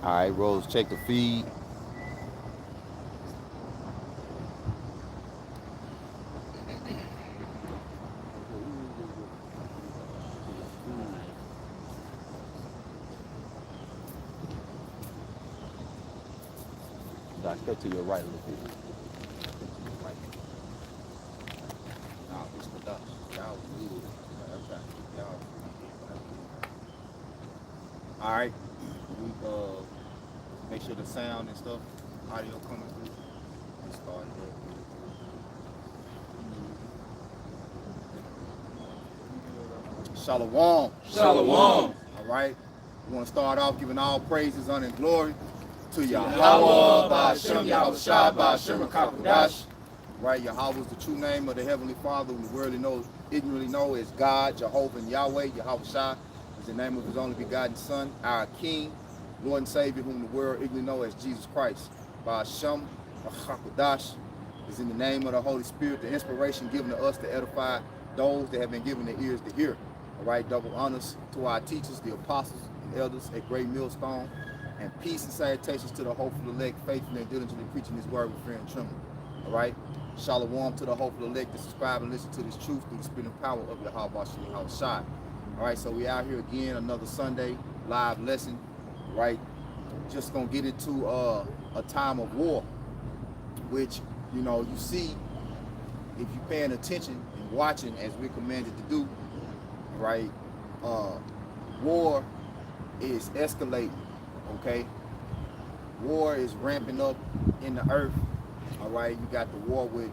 All right, Rose, check the feed. Doc, step to your right a little bit. Right. Nah, it's the Dutch. Y'all good. Okay. Y'all. All right. We make sure the sound and stuff, audio coming through. We start there. Shalom. Shalom. All right. We want to start off giving all praises, honor, and glory to Yahweh, Ba'ashem, Yahushua, Ba'ashem, Kakudash. Right, Yahweh is the true name of the Heavenly Father, who the world ignorantly know as God, Jehovah, and Yahweh. Yahushua is the name of His only begotten Son, our King, Lord and Savior, whom the world ignorantly know as Jesus Christ. Ba'ashem, Kakudash is in the name of the Holy Spirit, the inspiration given to us to edify those that have been given the ears to hear. All right, double honors to our teachers, the apostles and elders at Great Millstone, and peace and salutations to the hopeful elect, faithfully and diligently preaching His word with fear and trembling. All right, shalom to the hopeful elect that subscribe and listen to this truth through the spirit and power of Yahweh Yahushua. All right, so we out here again, another Sunday live lesson. Right, just gonna get into a time of war, which you see if you're paying attention and watching as we're commanded to do. Right, war is escalating. Okay, war is ramping up in the earth. All right, you got the war with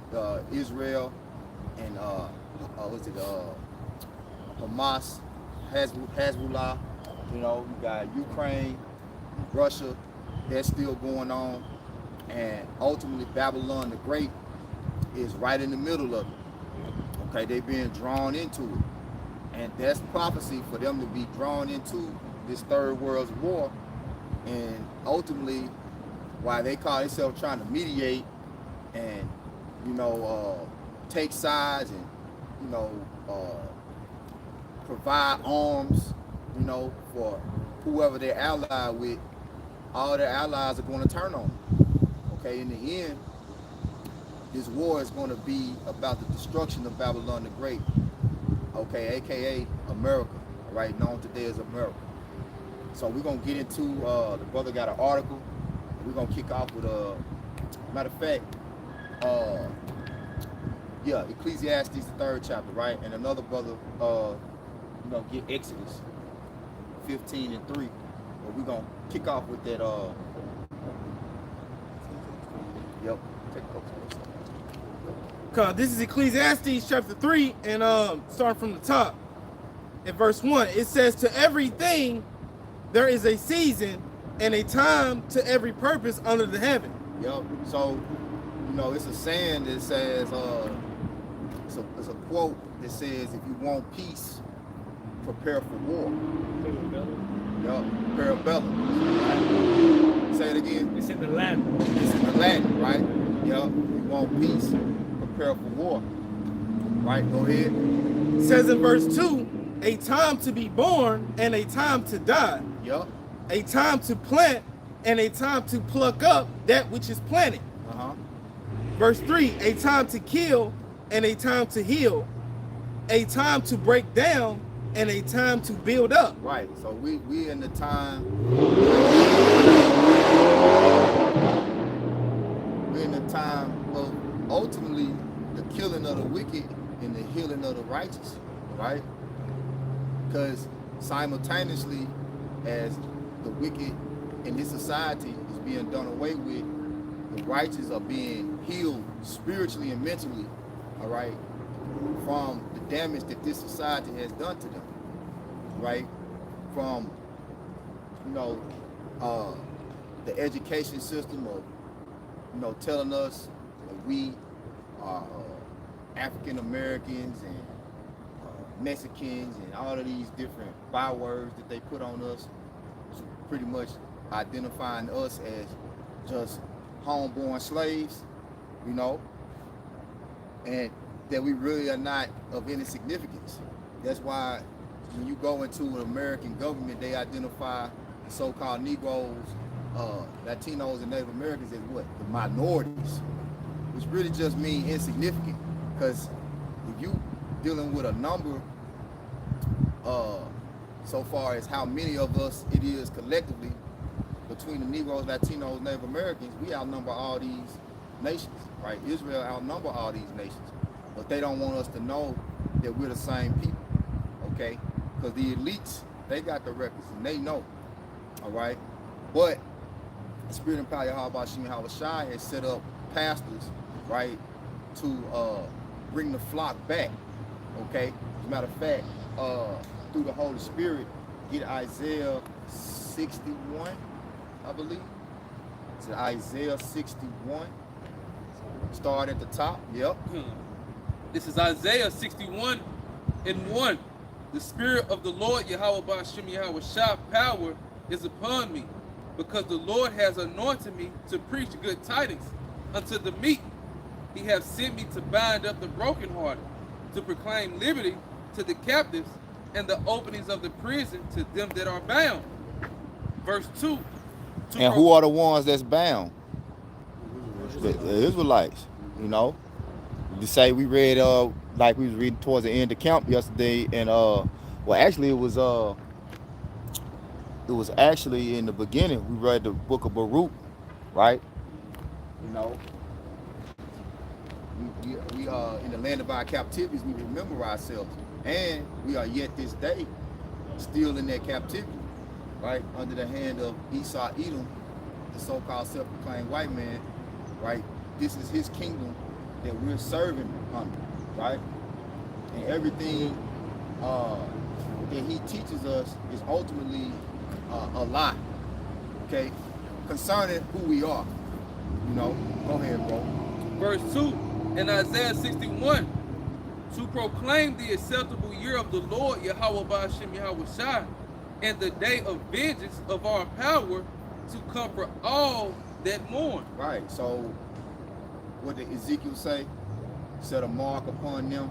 Israel and Hamas, Hezbollah. You got Ukraine, Russia. That's still going on, and ultimately Babylon the Great is right in the middle of it. Okay, they being drawn into it, and that's prophecy for them to be drawn into this third world's war. And ultimately, why they call themselves trying to mediate and take sides and provide arms for whoever they're allied with, all their allies are going to turn on them. Okay, in the end, this war is going to be about the destruction of Babylon the Great, okay, aka America, right, known today as America. So we're going to get into, the brother got an article. We're going to kick off with, matter of fact, Ecclesiastes, the 3rd chapter, right? And another brother, get Exodus 15 and 3. But we're going to kick off with that, This is Ecclesiastes chapter 3, and starting from the top. At verse 1, it says, "To everything there is a season and a time to every purpose under the heaven." Yep. So, it's a saying that says, it's a quote that says, "If you want peace, prepare for war." Yep. Parabellum. Say it again. It's in the Latin. It's in the Latin, right? Yep. If you want peace, prepare for war. Right? Go ahead. It says in verse 2, "A time to be born and a time to die. Yep. A time to plant and a time to pluck up that which is planted." Verse 3, "A time to kill and a time to heal. A time to break down and a time to build up." Right. So we in the time. We're in the time of ultimately the killing of the wicked and the healing of the righteous. Right. Because simultaneously, as the wicked in this society is being done away with, the righteous are being healed spiritually and mentally, all right, from the damage that this society has done to them, right? From, the education system of, telling us that we are African Americans and Mexicans and all of these different bywords that they put on us, pretty much identifying us as just homeborn slaves, and that we really are not of any significance. That's why when you go into an American government, they identify the so-called Negroes Latinos and Native Americans as what? The minorities, which really just mean insignificant. Because if you dealing with a number, so far as how many of us it is collectively between the Negroes, Latinos, Native Americans, we outnumber all these nations, right? Israel outnumber all these nations, but they don't want us to know that we're the same people, okay? Because the elites, they got the records and they know, all right? But the Spirit and Power Yahweh Bashim Hawashai has set up pastors, right, to bring the flock back, okay? As a matter of fact, through the Holy Spirit, get Isaiah 61, I believe. It's Isaiah 61. Start at the top. Yep. This is Isaiah 61 and 1. The Spirit of the Lord Yahweh Bashim Yahweh Shah power is upon me, because the Lord has anointed me to preach good tidings unto the meek. He hath sent me to bind up the brokenhearted, to proclaim liberty to the captives, and the openings of the prison to them that are bound. Verse 2. And who are the ones that's bound? The Israelites, you know. To say we read like we was reading towards the end of camp yesterday, and well actually it was actually in the beginning we read the book of Baruch, right? You know, we are in the land of our captivities, we remember ourselves, and we are yet this day still in that captivity, right, under the hand of Esau Edom, the so-called self-proclaimed white man, right? This is his kingdom that we're serving under, right? And everything that he teaches us is ultimately a lie, okay? Concerning who we are, you know. Go ahead, bro. Verse 2 in Isaiah 61, to proclaim the acceptable year of the Lord Yahweh Bashim Yahweh Shai, and the day of vengeance of our power, to comfort all that mourn. Right, so what did Ezekiel say? Set a mark upon them,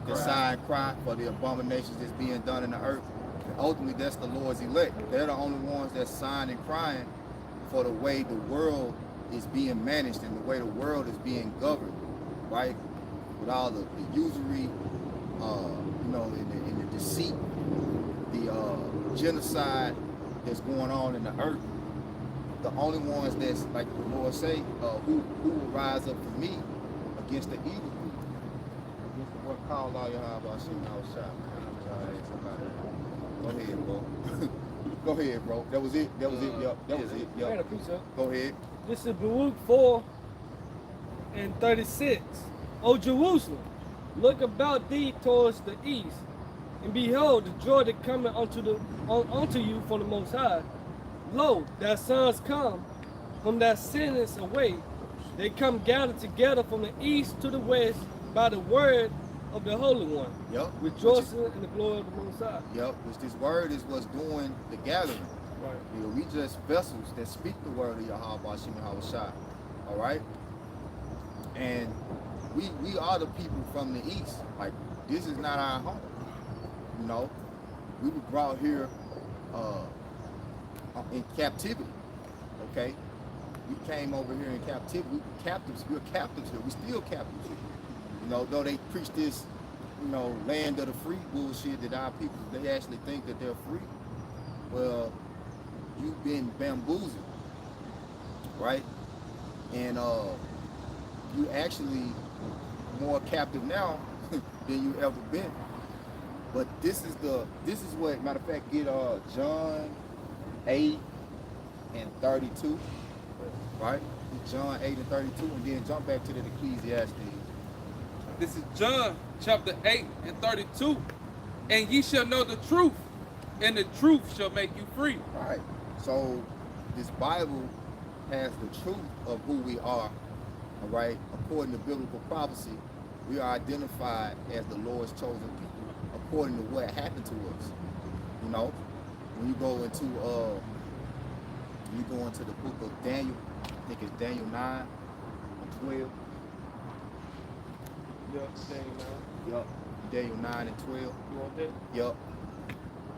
the sign cry for the abominations that's being done in the earth. And ultimately, that's the Lord's elect. They're the only ones that's sighing and crying for the way the world is being managed and the way the world is being governed, right? With all the usury, you know, and the deceit, the genocide that's going on in the earth. The only ones that's, like the Lord say, who will rise up for me against the evil, against the what called all your high about shooting outside. Go ahead, bro. Go ahead, bro. That was it. That was it. Yep. That was it. Yep. Go ahead. This is Baruch 4 and 36. O Jerusalem, look about thee towards the east, and behold the joy that cometh unto you from the Most High. Lo, thy sons come from thy sinners away. They come gathered together from the east to the west by the word of the Holy One. Yep. Rejoicing in the glory of the Most High. Yep. Which this word is what's doing the gathering. Right. You know, we just vessels that speak the word of Yahweh Bashim Hawashai. All right. And we are the people from the east. Like, this is not our home. You know, we were brought here in captivity. Okay. We came over here in captivity. We were captives. We're captives here. We're still captives here. You know, though they preach this, you know, land of the free bullshit that our people, they actually think that they're free. Well, you've been bamboozled, right? And you actually more captive now than you ever been. But this is what, matter of fact, get John 8 and 32, right? John 8 and 32, and then jump back to the Ecclesiastes. This is John chapter 8 and 32. And ye shall know the truth, and the truth shall make you free. Right. So this Bible has the truth of who we are, all right? According to biblical prophecy, we are identified as the Lord's chosen people, according to what happened to us. You know, when you go into the book of Daniel, I think it's Daniel 9 and 12. Yup, Daniel 9. Yup. Daniel 9 and 12. You want that? Yup.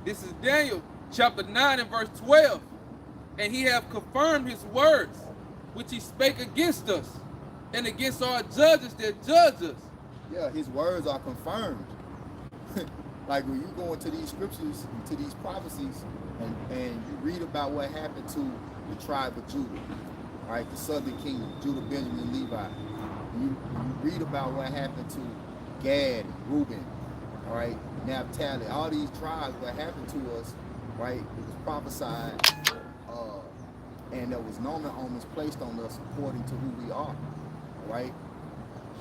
This is Daniel chapter 9 and verse 12. And he hath confirmed his words, which he spake against us, and against our judges that judge us. Yeah, his words are confirmed. Like when you go into these scriptures, into these prophecies, and you read about what happened to the tribe of Judah, right? The southern kingdom, Judah, Benjamin, Levi. You read about what happened to Gad, Reuben, all right, Naphtali, all these tribes, what happened to us, right? It was prophesied, and there was known omens placed on us according to who we are, right?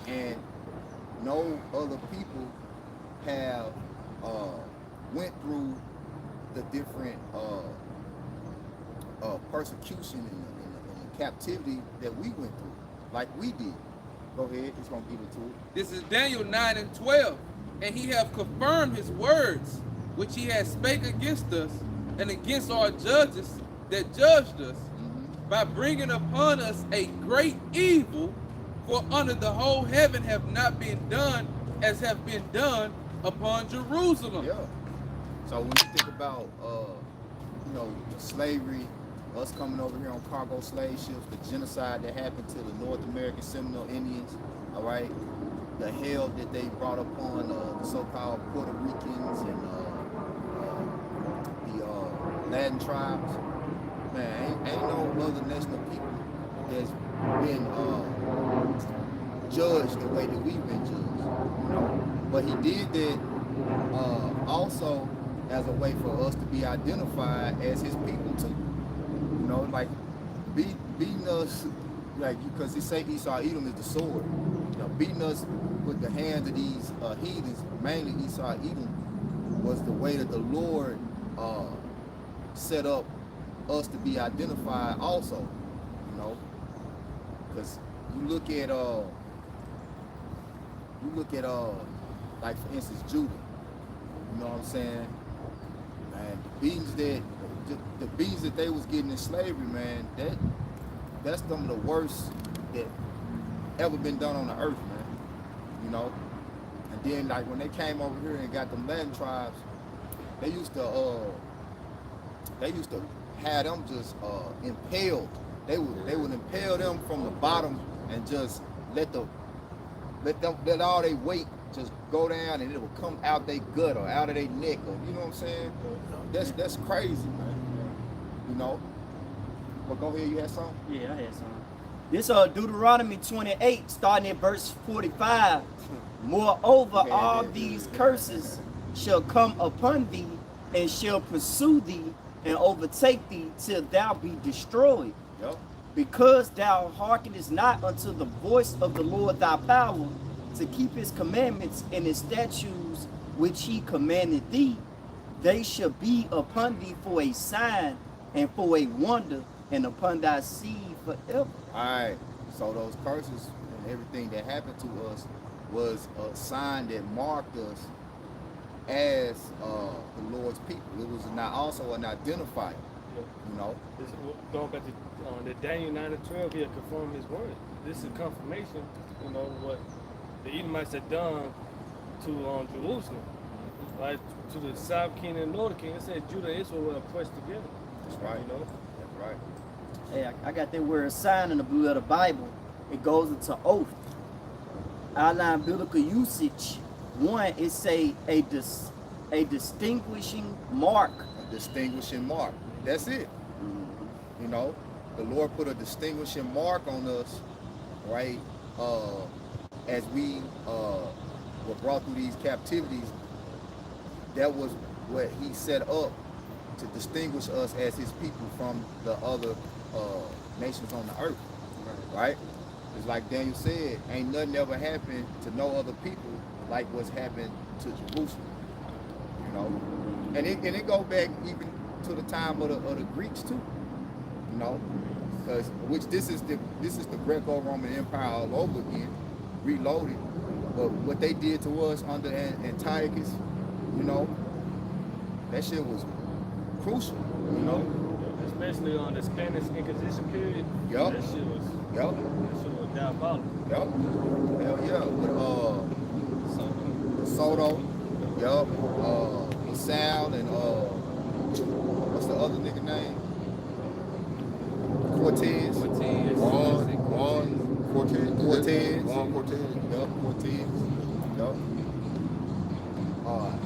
And no other people have went through the different persecution and the captivity that we went through, like we did. Go ahead, it's gonna give it to it. This is Daniel 9 and 12. And he hath confirmed his words, which he has spake against us, and against our judges that judged us, by bringing upon us a great evil, for under the whole heaven have not been done as have been done upon Jerusalem. Yeah. So when you think about slavery, us coming over here on cargo slave ships, the genocide that happened to the North American Seminole Indians, all right, the hell that they brought upon the so-called Puerto Ricans and the Latin tribes, man, ain't no other national people that's been judged the way that we've been judged, you know. But he did that also as a way for us to be identified as his people too. You know, like beating us, like, because he say Esau Edom is the sword. You know, beating us with the hands of these heathens, mainly Esau Edom, was the way that the Lord set up us to be identified also. You know, because you look at like for instance Judah. You know what I'm saying? And the beatings that they was getting in slavery, man, that's some of the worst that ever been done on the earth, man. You know? And then like when they came over here and got them Latin tribes, they used to have them just impaled. They would impale them from the bottom and just let all their weight just go down, and it will come out their gut or out of their neck, or you know what I'm saying? That's crazy, man. You know. But go ahead, you had something? Yeah, I had something. This Deuteronomy 28, starting at verse 45. Moreover, Okay, all yeah. these curses shall come upon thee, and shall pursue thee, and overtake thee till thou be destroyed. Yep. Because thou hearkenest not unto the voice of the Lord thy power, to keep his commandments and his statutes which he commanded thee, they shall be upon thee for a sign and for a wonder, and upon thy seed forever. Alright. So those curses and everything that happened to us was a sign that marked us as the Lord's people. It was not also an identifier. You know? This, going back to the Daniel 9 and 12, he'll confirm his word. This is confirmation, you know, what the Edomites had done to Jerusalem, right? To the south kingdom and northern kingdom. It said Judah and Israel were pressed together. That's right. You know? That's right. Hey, I got that word sign in the blue of the Bible. It goes into oath. Outline biblical usage. One, it say a distinguishing mark. A distinguishing mark. That's it. You know, the Lord put a distinguishing mark on us, right? As we were brought through these captivities, that was what he set up to distinguish us as his people from the other nations on the earth, right? It's like Daniel said, ain't nothing ever happened to no other people like what's happened to Jerusalem, you know? And it goes back even to the time of the Greeks too, you know? Which this is the Greco-Roman Empire all over again, reloaded. But what they did to us under Antiochus, you know, that shit was crucial, you know. Especially on the Spanish Inquisition period. Yup. That shit was, Yup. that shit was diabolical. Yup. Hell yeah. With Soto. Yup. LaSalle and what's the other nigga name? Cortez. Cortez. Juan Cortez. Cortez. Juan Cortez. Yup, Cortez. Yup.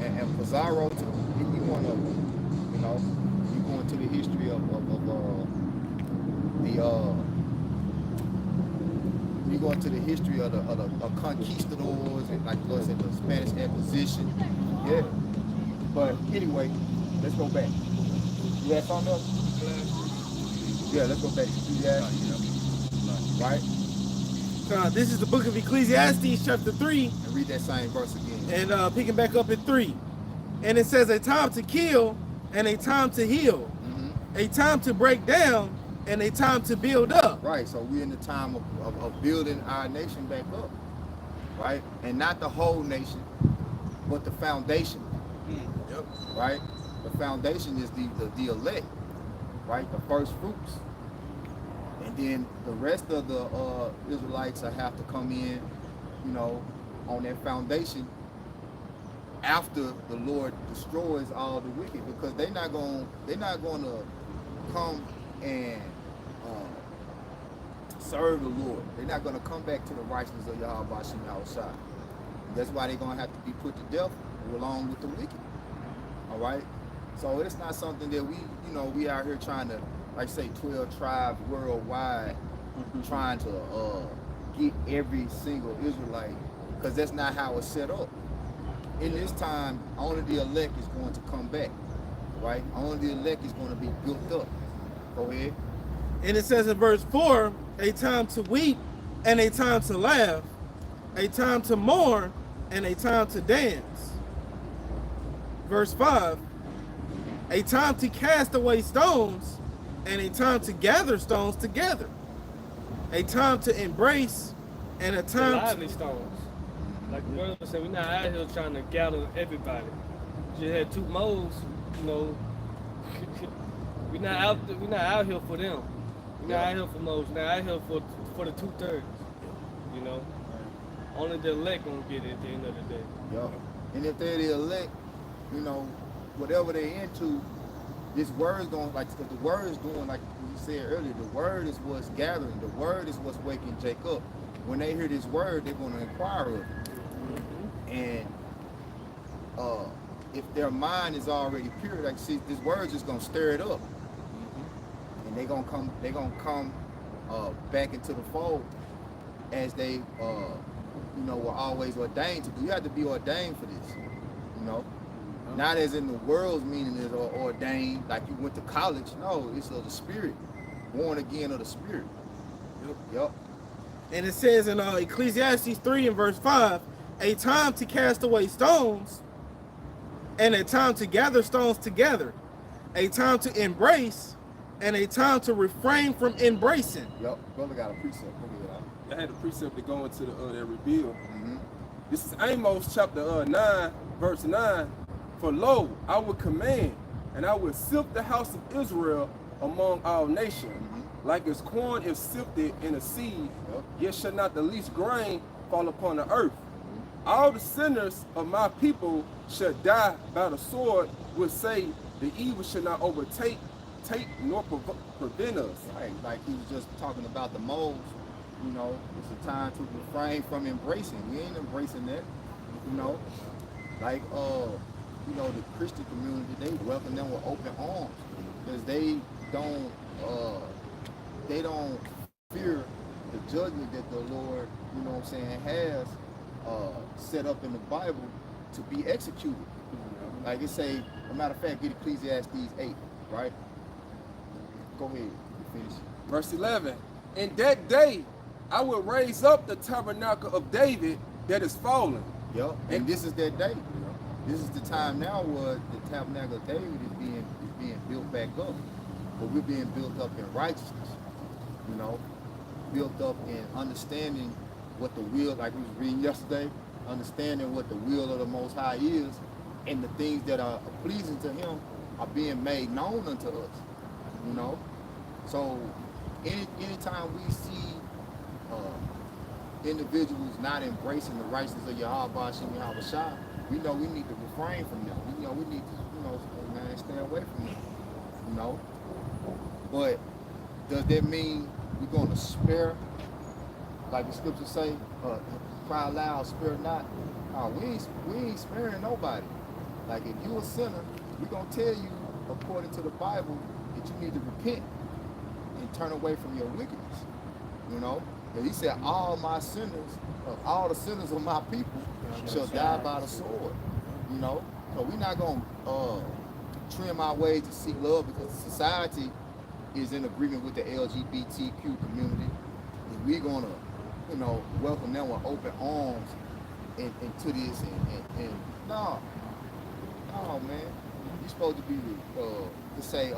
And Pizarro too. He one of them. You know, you go into the history of you go into the history of the conquistadors and like Lord said, the Spanish Inquisition. Yeah. But anyway, let's go back. You had something else? Yeah, let's go back to Ecclesiastes. Right? This is the book of Ecclesiastes, chapter 3, And read that same verse again. and picking back up at 3. And it says, a time to kill and a time to heal, a time to break down and a time to build up. Right, so we're in the time of building our nation back up, right? And not the whole nation, but the foundation, Yep. right? The foundation is the elect, right? The first fruits. And then the rest of the Israelites have to come in, you know, on that foundation after the Lord destroys all the wicked, because they're not going to come and serve the Lord. They're not going to come back to the righteousness of Yahweh Bashim Yahushua. That's why they're going to have to be put to death along with the wicked. All right? So it's not something that we out here trying to, like say, 12 tribes worldwide, trying to get every single Israelite, because that's not how it's set up. In this time, only the elect is going to come back, right? Only the elect is going to be built up. Go ahead. And it says in verse 4, a time to weep and a time to laugh, a time to mourn and a time to dance. Verse 5, a time to cast away stones and a time to gather stones together, a time to embrace and a The time lively to... stones. Like the brother said, we're not out here trying to gather everybody. Just had two moles, you know. we're not out here for them. We're not out here for moles. We're not out here for the 2/3. You know. Only the elect gonna get it at the end of the day. Yup. And if they're the elect, you know, whatever they're into, this word's going, like, because the word's doing, like you said earlier, the word is what's gathering. The word is what's waking Jacob. When they hear this word, they're going to inquire of it. And if their mind is already pure, like, see, this word's just going to stir it up. And they're going to come back into the fold as they, were always ordained to do. You have to be ordained for this, you know. Not as in the world's meaning is ordained, like you went to college. No, it's of the spirit, born again of the spirit. Yep. And it says in Ecclesiastes 3 and verse 5, a time to cast away stones and a time to gather stones together, a time to embrace and a time to refrain from embracing. Yep. Brother got a precept. Look at that. I had a precept to go into that reveal. Mm-hmm. This is Amos chapter 9, verse 9. For lo, I will command, and I will sift the house of Israel among all nations. Like as corn is sifted in a seed, yet shall not the least grain fall upon the earth. All the sinners of my people shall die by the sword, which say the evil shall not overtake nor prevent us. Right, like he was just talking about the moles. You know, it's a time to refrain from embracing. We ain't embracing that. You know, like the Christian community, they welcome them with open arms because they don't fear the judgment that the Lord, you know what I'm saying, has set up in the Bible to be executed. Like it say, as a matter of fact, get Ecclesiastes 8, right? Go ahead, you finish. Verse 11. In that day I will raise up the tabernacle of David that is fallen. Yep. And this is that day. This is the time now where the tabernacle of David is being built back up. But we're being built up in righteousness. You know, built up in understanding what the will, like we was reading yesterday, understanding what the will of the Most High is, and the things that are pleasing to Him are being made known unto us. You know, so anytime we see individuals not embracing the righteousness of Yahweh Bashim Yahweh Shah, we know we need to refrain from them. We need to, stay away from them. You know, but Does that mean we're going to spare, like the scriptures say, cry loud, spare not? We ain't sparing nobody. Like if you a sinner, we're going to tell you, according to the Bible, that you need to repent and turn away from your wickedness. You know? And he said, all my sinners, all the sinners of my people shall die by the sword. You know? So we're not going to trim our ways to seek love, because society is in agreement with the LGBTQ community. And we're going to, you know, welcome them with open arms into this. And no, man. You're supposed to be, to say,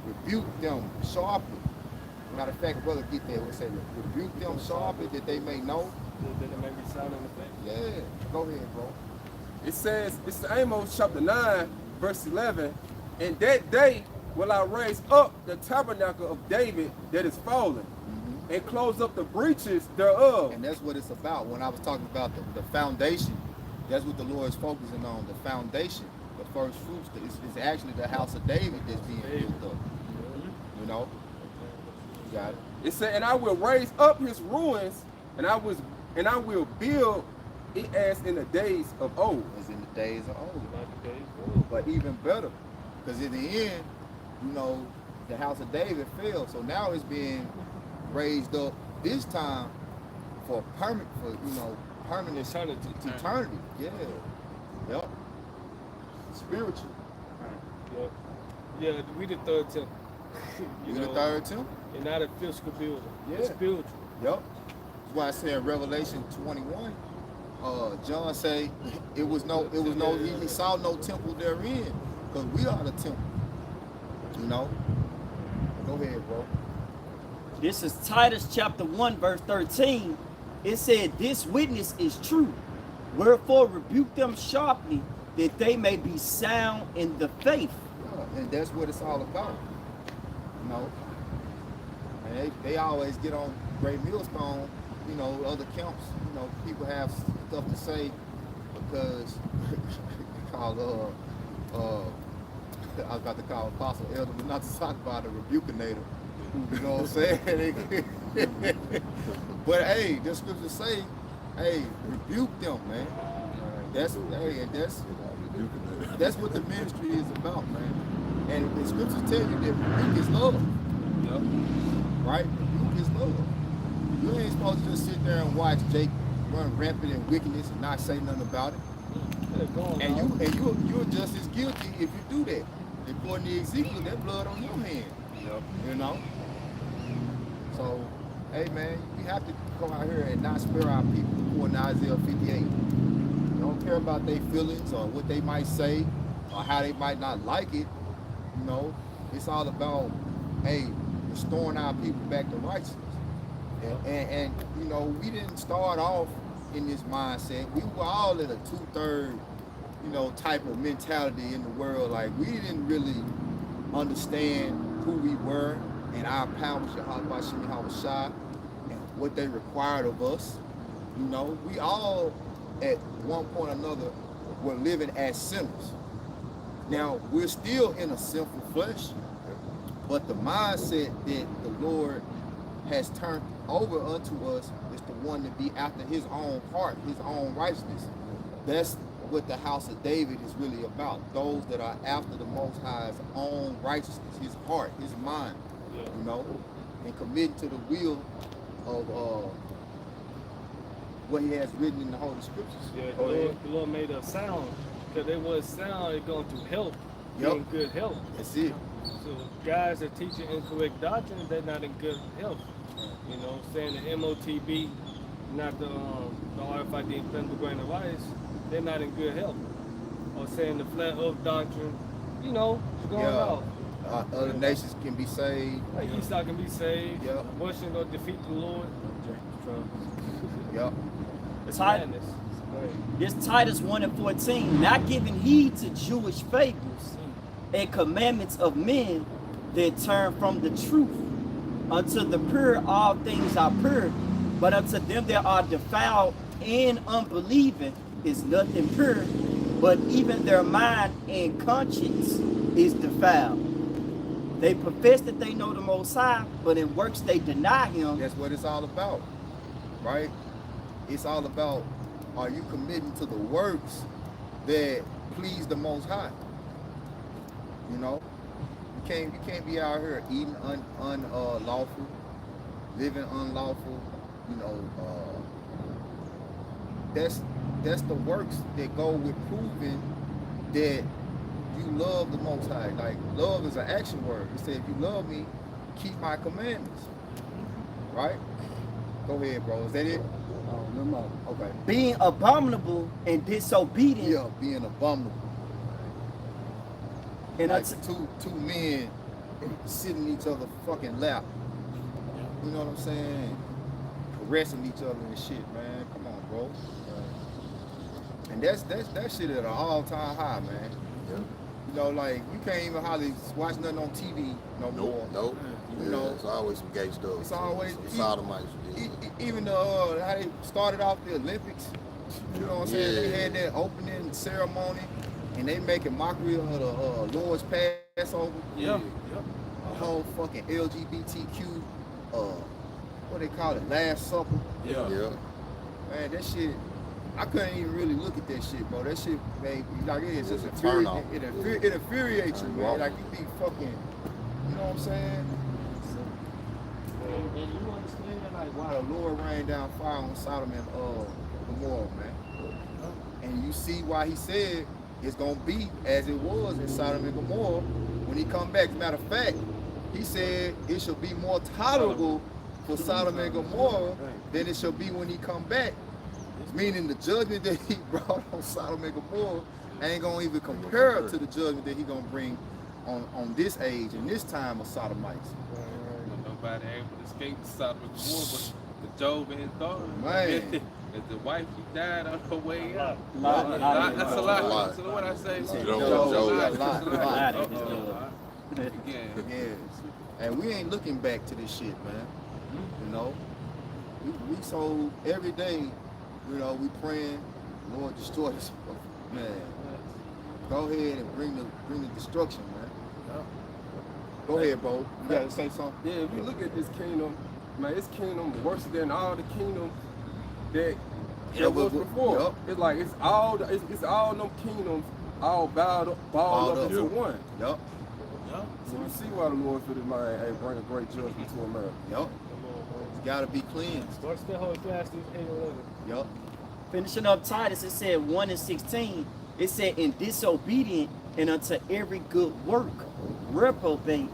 rebuke them sharply. Matter of fact, brother, get there. We say, rebuke them sharply that they may know. That it may be sound in the face. Yeah, go ahead, bro. It says, it's Amos chapter 9, verse 11. In that day will I raise up the tabernacle of David that is fallen, and close up the breaches thereof. And that's what it's about. When I was talking about the foundation, that's what the Lord is focusing on, the foundation, the first fruits. It's actually the house of David that's being built up. You know? You got it. It said, and I will raise up his ruins, and I will build it as in the days of old. As in the days of old. Like the days of old. But even better, because in the end, you know, the house of David fell, so now it's being raised up this time for permanent, permanent eternity. Yeah. Yep. Spiritual. Yep. Yeah, we the third temple. You the third temple? And not a physical building. Yeah. It's spiritual. Yep. That's why I say in Revelation 21, John say he saw no temple therein, because we are the temple. You know? Go ahead, bro. This is Titus chapter 1, verse 13. It said, this witness is true. Wherefore rebuke them sharply, that they may be sound in the faith. Yeah, and that's what it's all about. You know? And they always get on Great Millstone, you know, other camps, you know, people have stuff to say because called I was about to call Apostle Elder, but not to talk about a rebukinator. You know what I'm saying? But hey, the scriptures say, hey, rebuke them, man. That's what the ministry is about, man. And the scriptures tell you that rebuke is love. Yep. Right? Rebuke is love. You ain't supposed to just sit there and watch Jake run rampant in wickedness and not say nothing about it. And you're just as guilty if you do that. According to Ezekiel, that blood on your hand. Yep. You know? So, hey man, we have to come out here and not spare our people according to Isaiah 58. We don't care about their feelings or what they might say or how they might not like it. You know, it's all about, hey, restoring our people back to righteousness. And you know, we didn't start off in this mindset. We were all in a 2/3, you know, type of mentality in the world. Like, we didn't really understand who we were and our power, Shah, and what they required of us. You know, we all at one point or another were living as sinners. Now, we're still in a sinful flesh, but the mindset that the Lord has turned over unto us is the one to be after his own heart, his own righteousness. That's what the house of David is really about. Those that are after the Most High's own righteousness, his heart, his mind, you know, and committing to the will of what he has written in the Holy Scriptures. Yeah, the Lord made a sound. Because they was sound, it's going to help. In good health. That's it. So guys that teaching incorrect doctrine, they're not in good health. You know, saying the MOTB, not the RFID clinical grain of rice, they're not in good health. Or saying the flat earth doctrine, you know, it's going out. Other nations can be saved. Like Esau can be saved. Yep. Abortion gonna defeat the Lord. Yep. It's madness. This Titus 1 and 14, not giving heed to Jewish fables and commandments of men that turn from the truth. Unto the pure all things are pure, but unto them that are defiled and unbelieving is nothing pure, but even their mind and conscience is defiled. They profess that they know the Most High, but in works they deny Him. That's what it's all about, right? It's all about, are you committing to the works that please the Most High? You know, you can't be out here eating unlawful, living unlawful. You know, that's the works that go with proving that you love the Most High. Like, love is an action word. It said, if you love me, keep my commandments. Right? Go ahead, bro. Is that it? Oh, no more. Okay. Being abominable and disobedient. Yeah, being abominable. And Like unto, two men sitting in each other's fucking lap. You know what I'm saying? Caressing each other and shit, man. Come on, bro. And that shit at an all-time high, man. Yeah. You know, like, you can't even hardly watch nothing on TV no more. Nope. You Yeah, know, it's always some gay stuff. it's always sodomites. even how they started off the Olympics. You know what I'm saying? They had that opening ceremony, and they making mockery of the Lord's Passover. Yeah. The whole fucking LGBTQ, what they call it, Last Supper. Yeah. Yeah. Man, that shit, I couldn't even really look at that shit, bro. That shit, man, like, it's just It's a turn off. it infuriates you, man. Like, you be fucking, you know what I'm saying? And you understand, like, why the Lord rained down fire on Sodom and Gomorrah, man. And you see why he said it's gonna be as it was in Sodom and Gomorrah when he come back. As a matter of fact, he said it shall be more tolerable for Sodom and Gomorrah than it shall be when he come back. Meaning the judgment that he brought on Sodom and Gomorrah ain't gonna even compare to the judgment that he gonna bring on this age and this time of Sodomites. Nobody able to escape the Sodom and Gomorrah but Job and his daughter. Man. As the wife, she died on her way out. Lot. That's a lot. Lot. So what I say? Job. Lot. Again. Yes. And we ain't looking back to this shit, man. You know? We so every day, you know, we praying, Lord, destroy this man. Go ahead and bring the destruction, man. Go ahead, bro. You gotta say something? Yeah, if you look at this kingdom, man, this kingdom worse than all the kingdoms that was before. Yep. It's like it's all them kingdoms all balled up into Yep. one. Yup. So you see why the Lord for this man, hey, bring a great judgment to America. Yup. It's gotta be cleansed. Watch the whole class, these 811. Yup. finishing up Titus, it said 1:16. It said, in disobedient and unto every good work, reprobate.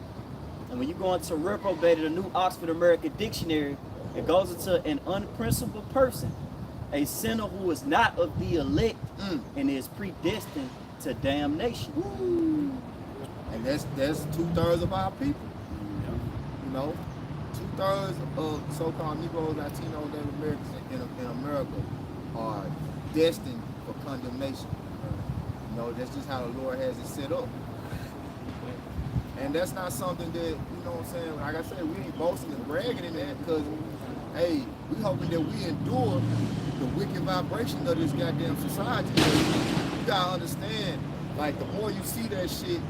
And when you go into reprobate in the New Oxford American Dictionary, it goes into an unprincipled person, a sinner who is not of the elect and is predestined to damnation. And that's 2/3 of our people. You know, 2/3 of so-called Negroes, Latinos, and Americans in America are destined for condemnation. You know, that's just how the Lord has it set up. And that's not something that, you know what I'm saying, like I said, we ain't boasting and bragging in that because, hey, we hoping that we endure the wicked vibration of this goddamn society. You gotta understand, like, the more you see that shit,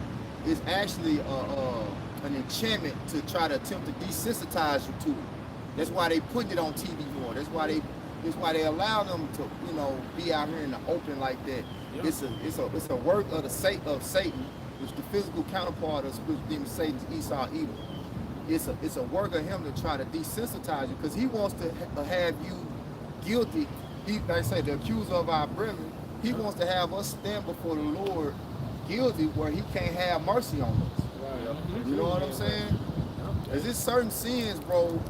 it's actually an enchantment to try to attempt to desensitize you to it. That's why they put it on TV more. That's why they allow them to, you know, be out here in the open like that. Yep. It's a work of Satan, which the physical counterpart of spiritual demon Satan's Esau Edom. It's a work of him to try to desensitize you because he wants to have you guilty. Like I say, the accuser of our brethren, he wants to have us stand before the Lord guilty where he can't have mercy on us. Right. You know what I'm saying? There's just certain sins, bro,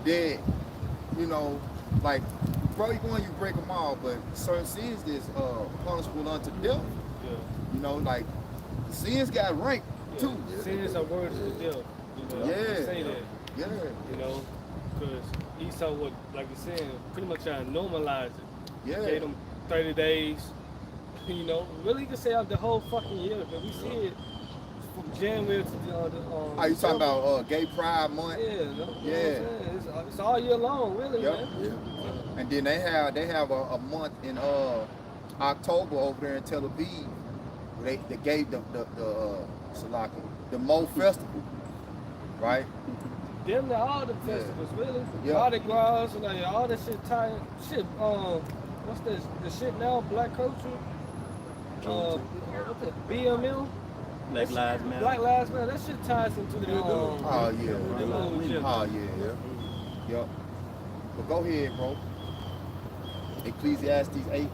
that, you know, like, bro, you break them all, but certain sins that's punishable unto death. Yeah. You know, like, the sins got rank too. Sins are words of the devil. You know, yeah. Say that. Yeah. You know, because Esau would, like you're saying, pretty much trying to normalize it. Yeah. Gave them 30 days. You know, really you can say out the whole fucking year, but we see it from January to the are you talking about Gay Pride Month? Yeah, Yeah. It's all year long, really, yep. man. Yeah. And then they have a month in October over there in Tel Aviv. They gave the Salaki, the Mo Festival. right? Damn near all the festivals, really. Yeah. Mardi Gras and like, all that shit tied. Shit, what's this? The shit now? Black culture. What's that? BML. Black Lives Matter. Black Lives Matter. That shit ties into the. Oh yeah. yeah. Oh yeah. Yep. But go ahead, bro. Ecclesiastes 8.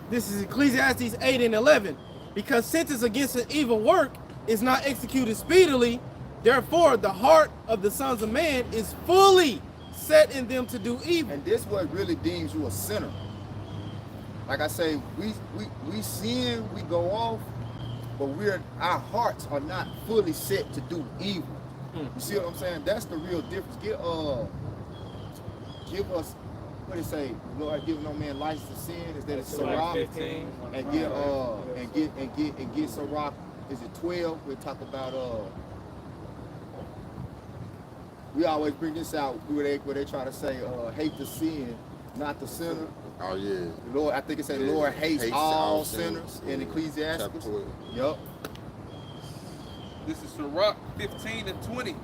This is Ecclesiastes 8 and 11. Because sentence against an evil work is not executed speedily, therefore the heart of the sons of man is fully set in them to do evil. And this what really deems you a sinner. Like I say, we sin, we go off, but our hearts are not fully set to do evil. You see what I'm saying? That's the real difference. Give us, what it say? Lord, give no man license to sin. Is that it's Sirach? 15. And get Sirach. Is it 12? We'll talk about we always bring this out where they try to say hate the sin, not the sinner. Oh yeah. Lord, I think it says Lord hates all sinners in Ecclesiastes. Chapter 12. Yup. This is Sirach 15 and 20.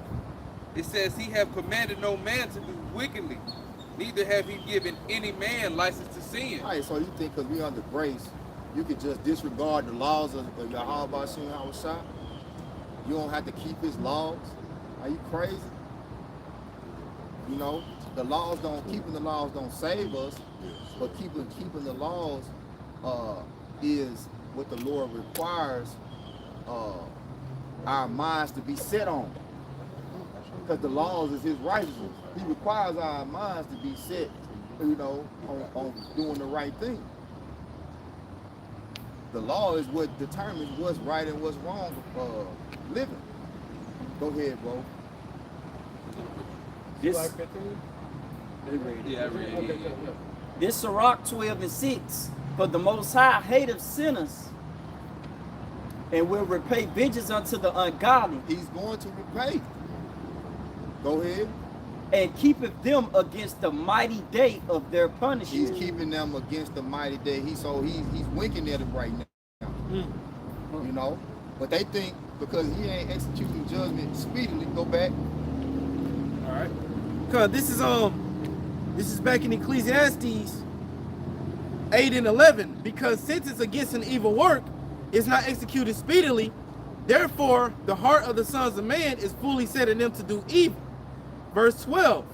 It says, he have commanded no man to do wickedly, neither have he given any man license to sin. All right, so you think because we under grace, you could just disregard the laws of Yahweh Bashim Hawashah? You don't have to keep his laws? Are you crazy? You know, keeping the laws don't save us, but keeping the laws is what the Lord requires our minds to be set on. Because the laws is his righteousness. He requires our minds to be set, you know, on doing the right thing. The law is what determines what's right and what's wrong living. Go ahead, bro. This, Yeah, I read it. this Sirach 12 and 6. For the Most High hateth sinners and will repay vengeance unto the ungodly, He's going to repay. Go ahead. and keepeth them against the mighty day of their punishment. He's keeping them against the mighty day. He's winking at them right now. You know? But they think because he ain't executing judgment speedily, go back. All right. Cause this is back in Ecclesiastes 8 and 11. Because sentence against an evil work is not executed speedily, therefore the heart of the sons of man is fully set in them to do evil. Verse 12.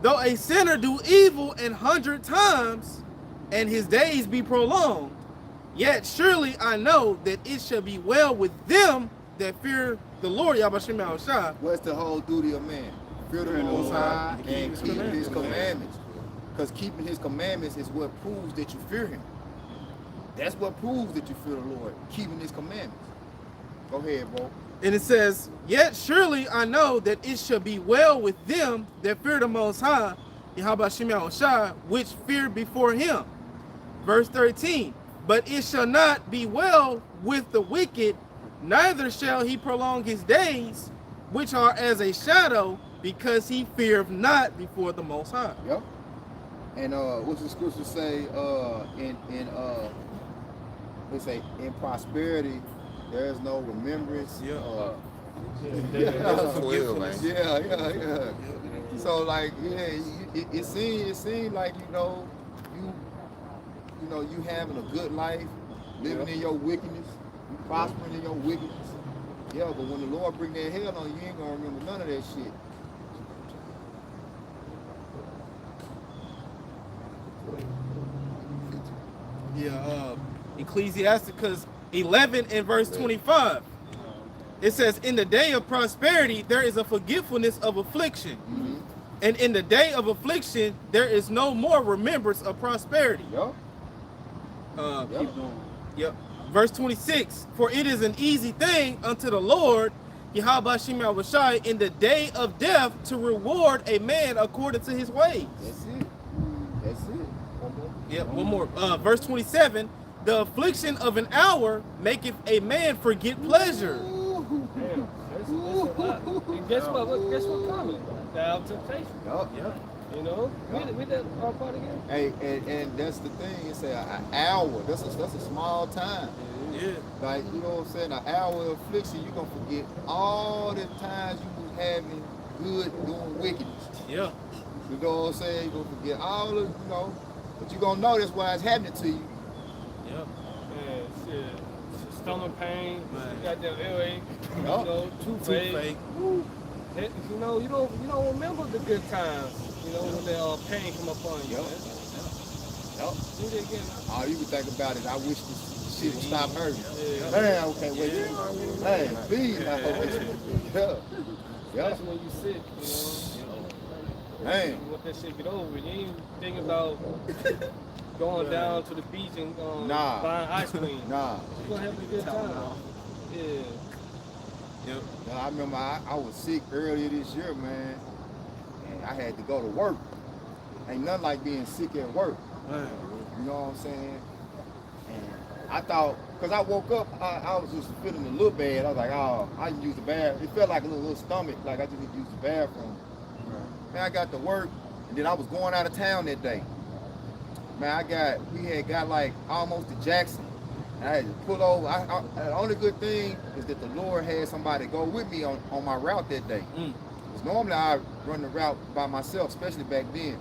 Though a sinner do evil 100 times, and his days be prolonged, yet surely I know that it shall be well with them that fear the Lord, Yabashim Yahushua. What's the whole duty of man? Fear the Most High and keep his commandments. Because keeping his commandments is what proves that you fear him. That's what proves that you fear the Lord, keeping his commandments. Go ahead, bro. And it says, yet surely I know that it shall be well with them that fear the Most High, Yahweh Shai, which fear before him. Verse 13, but it shall not be well with the wicked, neither shall he prolong his days, which are as a shadow, because he feareth not before the Most High. Yep. And what's the scripture say? They say in prosperity there is no remembrance. Yeah. 12, man. Yeah. So like, it seems like you having a good life, living in your wickedness, you prospering in your wickedness. Yeah, but when the Lord bring that hell on you, you ain't gonna remember none of that shit. Yeah, Ecclesiasticus 11 and verse 25. It says, in the day of prosperity, there is a forgetfulness of affliction. Mm-hmm. And in the day of affliction, there is no more remembrance of prosperity. Yep. Keep going. Yep. Verse 26, for it is an easy thing unto the Lord, Yahweh Shai, in the day of death to reward a man according to his ways. That's it. That's it. Yep, one more. Verse 27, the affliction of an hour maketh a man forget pleasure. Damn, that's a lot. And guess what? Guess what coming? The temptation. Yup. Yeah. You know? We did our part again. Hey, and that's the thing. It's an hour. That's a small time. Yeah. Like, you know what I'm saying? An hour of affliction, you're gonna forget all the times you was having good, doing wickedness. Yeah. You know what I'm saying? You're gonna forget all of, you know, but you're gonna know that's why it's happening to you. Yep. Man, shit. Stomach pain, goddamn earache, you Yup. know, toothache. Woo. You know, you don't remember the good times, you know, when the pain come upon you, Yup. man. Yup. Do that again. All you can think about is, I wish this shit would stop hurting. Yeah. Man, okay, wait. Hey, please, I hope this. Yeah. Yeah. Especially when you sick, you know. Man. You want that shit get over with. You ain't thinking about going down to the beach and Nah. buying ice cream. Nah. You're gonna have a good time. Yeah. Yep. Now, I remember I was sick earlier this year, man, and I had to go to work. Ain't nothing like being sick at work. You know what I'm saying? And I thought, because I woke up, I was just feeling a little bad. I was like, oh, I can use the bathroom. It felt like a little stomach, like I just need to use the bathroom. Man, I got to work, and then I was going out of town that day. Man, we had got like almost to Jackson. And I had to pull over. The only good thing is that the Lord had somebody go with me on my route that day. Because normally I run the route by myself, especially back then.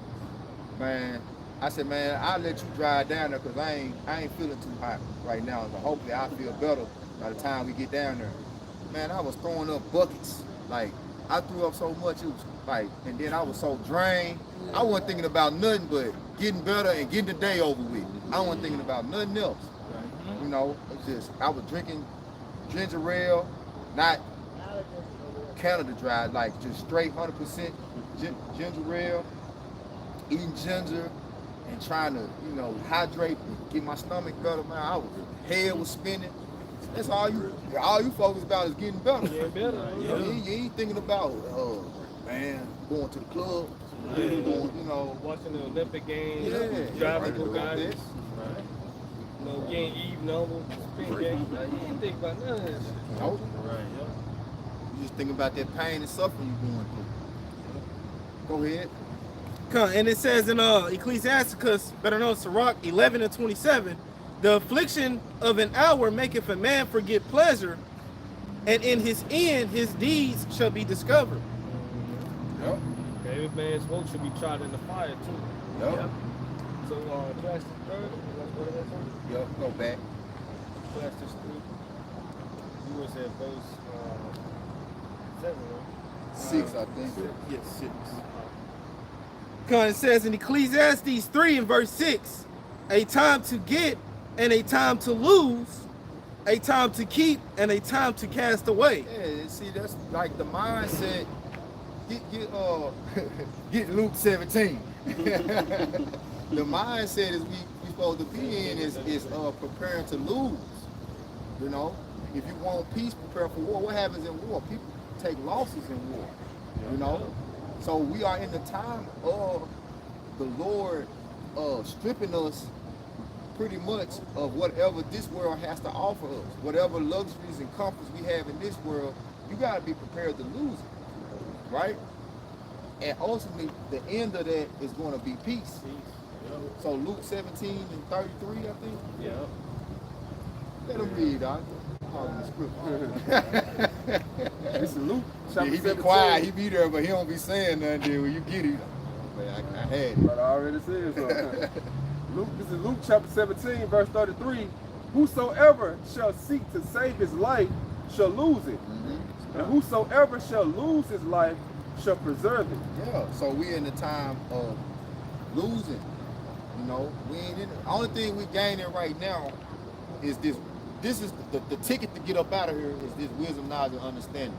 Man, I said, man, I'll let you drive down there because I ain't feeling too hot right now. So hopefully I'll feel better by the time we get down there. Man, I was throwing up buckets. Like, I threw up so much, it was like, and then I was so drained. I wasn't thinking about nothing but getting better and getting the day over with. I wasn't thinking about nothing else. You know, it's just, I was drinking ginger ale, not Canada Dry, like just straight 100% ginger ale, eating ginger and trying to, you know, hydrate and get my stomach better, man. Head was spinning. That's all you focus about is getting better. Getting better. You know, you ain't thinking about, man, going to the club, going, you know. Watching the Olympic Games, Yeah, driving right, Bugattis, right. you know, getting even number, spin games. You ain't think about none of that shit. Nope. Right. Yep. You just think about that pain and suffering you're going through. Go ahead. And it says in Ecclesiasticus, better known Sirach 11:27, the affliction of an hour maketh a man forget pleasure, and in his end his deeds shall be discovered. Yep. Every man's work should be tried in the fire too. Yep. So class the third, let's go to that one. Yep. Go back. Class this 3. You was at verse 7, right? 6, I think. Yes, 6. It says in Ecclesiastes 3 and verse 6, a time to get and a time to lose, a time to keep and a time to cast away. Yeah, see, that's like the mindset. Get Luke 17. The mindset is we supposed to be in is preparing to lose. You know, if you want peace, prepare for war. What happens in war? People take losses in war. You know, so we are in the time of the Lord stripping us pretty much of whatever this world has to offer us. Whatever luxuries and comforts we have in this world, you got to be prepared to lose it, right? And ultimately, the end of that is going to be peace. So Luke 17 and 33, I think. Yeah. Let them read, Doc. This is Luke Yeah, chapter he be 17. quiet, he be there, but he don't be saying nothing there when you get it. I had it. But I already said so. This is Luke chapter 17, verse 33. Whosoever shall seek to save his life shall lose it. And whosoever shall lose his life shall preserve it. Yeah, so we in the time of losing. You know, we ain't in the only thing we gaining right now is this. This is the ticket to get up out of here is this wisdom, knowledge, and understanding.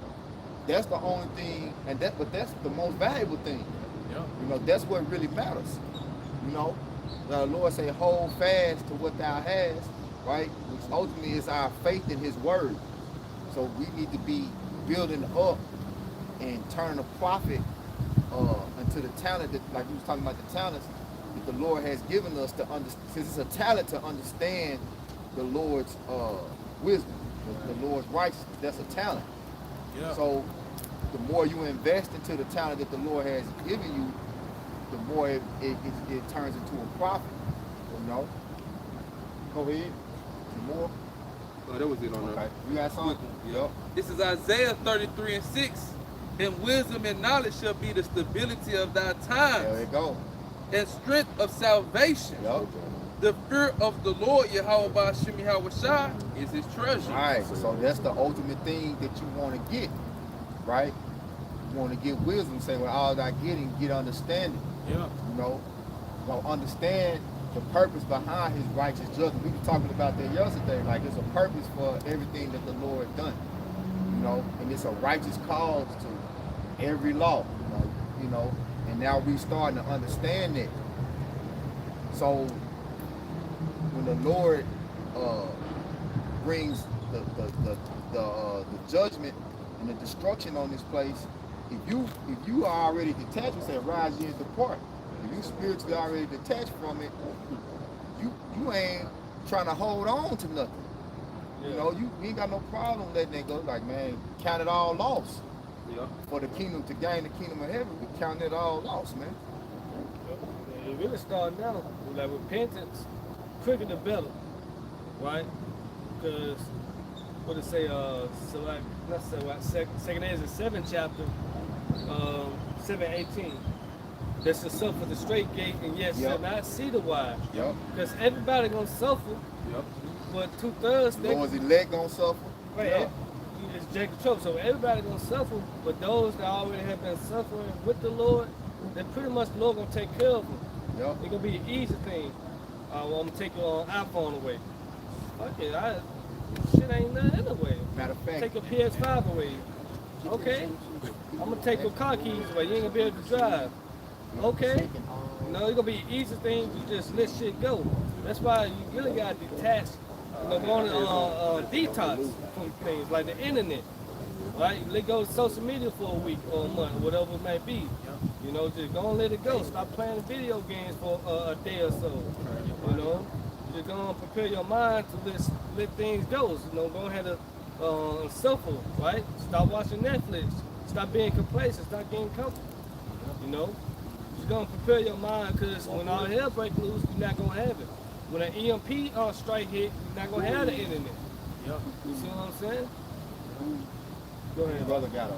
That's the only thing, but that's the most valuable thing. Yeah. You know, that's what really matters. You know, the Lord say, hold fast to what thou hast, right? Which ultimately is our faith in his word. So we need to be building up and turning a profit into the talent that, like we was talking about the talents that the Lord has given us to understand. Since it's a talent to understand the Lord's wisdom, the Lord's righteousness, that's a talent. Yeah. So the more you invest into the talent that the Lord has given you, the more it turns into a profit. You know? Go ahead. Some more? Oh, that was it on Okay. there. You got something? Yep. This is Isaiah 33 and 6. And wisdom and knowledge shall be the stability of thy There times, you go. and strength of salvation. Yup. The fear of the Lord Yahweh Ba'ashem Yahweh Shai is his treasure. Right. So that's the ultimate thing that you want to get, right? You want to get wisdom. Say, well, all I get understanding. Yeah. You know, understand the purpose behind his righteous judgment. We were talking about that yesterday. Like, there's a purpose for everything that the Lord done. You know, and it's a righteous cause to every law. You know, and now we starting to understand that. So when the Lord brings the judgment and the destruction on this place, if you are already detached, we say, rise ye and depart. If you spiritually already detached from it, you ain't trying to hold on to nothing. You know, you ain't got no problem letting it go. Like, man, count it all lost. Yeah. For the kingdom, to gain the kingdom of heaven, we count it all lost, man. It really started now with like repentance, quicker the better, right? Because what it say? So like let's say what second Ezra 7th chapter, 7:18. That shall suffer the straight gate, and yet shall not see the wide. Yep. Because everybody gonna suffer, Yep. but 2/3 The Lord's elect gonna suffer. right. Yep. It's Jacob Trouble. So everybody gonna suffer, but those that already have been suffering with the Lord, then pretty much the Lord gonna take care of them. Yep. It's gonna be an easy thing. Well, I'm gonna take your iPhone away. Okay, shit ain't nothing anyway. Matter of fact, Take your PS5 away. Okay. I'm gonna take your car keys away. You ain't gonna be able to drive. Okay. No, it's gonna be an easy thing to just let shit go. That's why you really gotta detach. You know, go on detox from things like the internet. Right? Let go of social media for a week or a month, whatever it may be. You know, just go and let it go. Stop playing video games for a day or so. You know, just go and prepare your mind to let things go. You know, go ahead and suffer, right? Stop watching Netflix. Stop being complacent. Stop getting comfortable. You know, just go and prepare your mind, because when all hell breaks loose, you're not gonna have it. When an EMP strike hit, you're not gonna have the internet. Yep. You see what I'm saying? Go your ahead. brother got a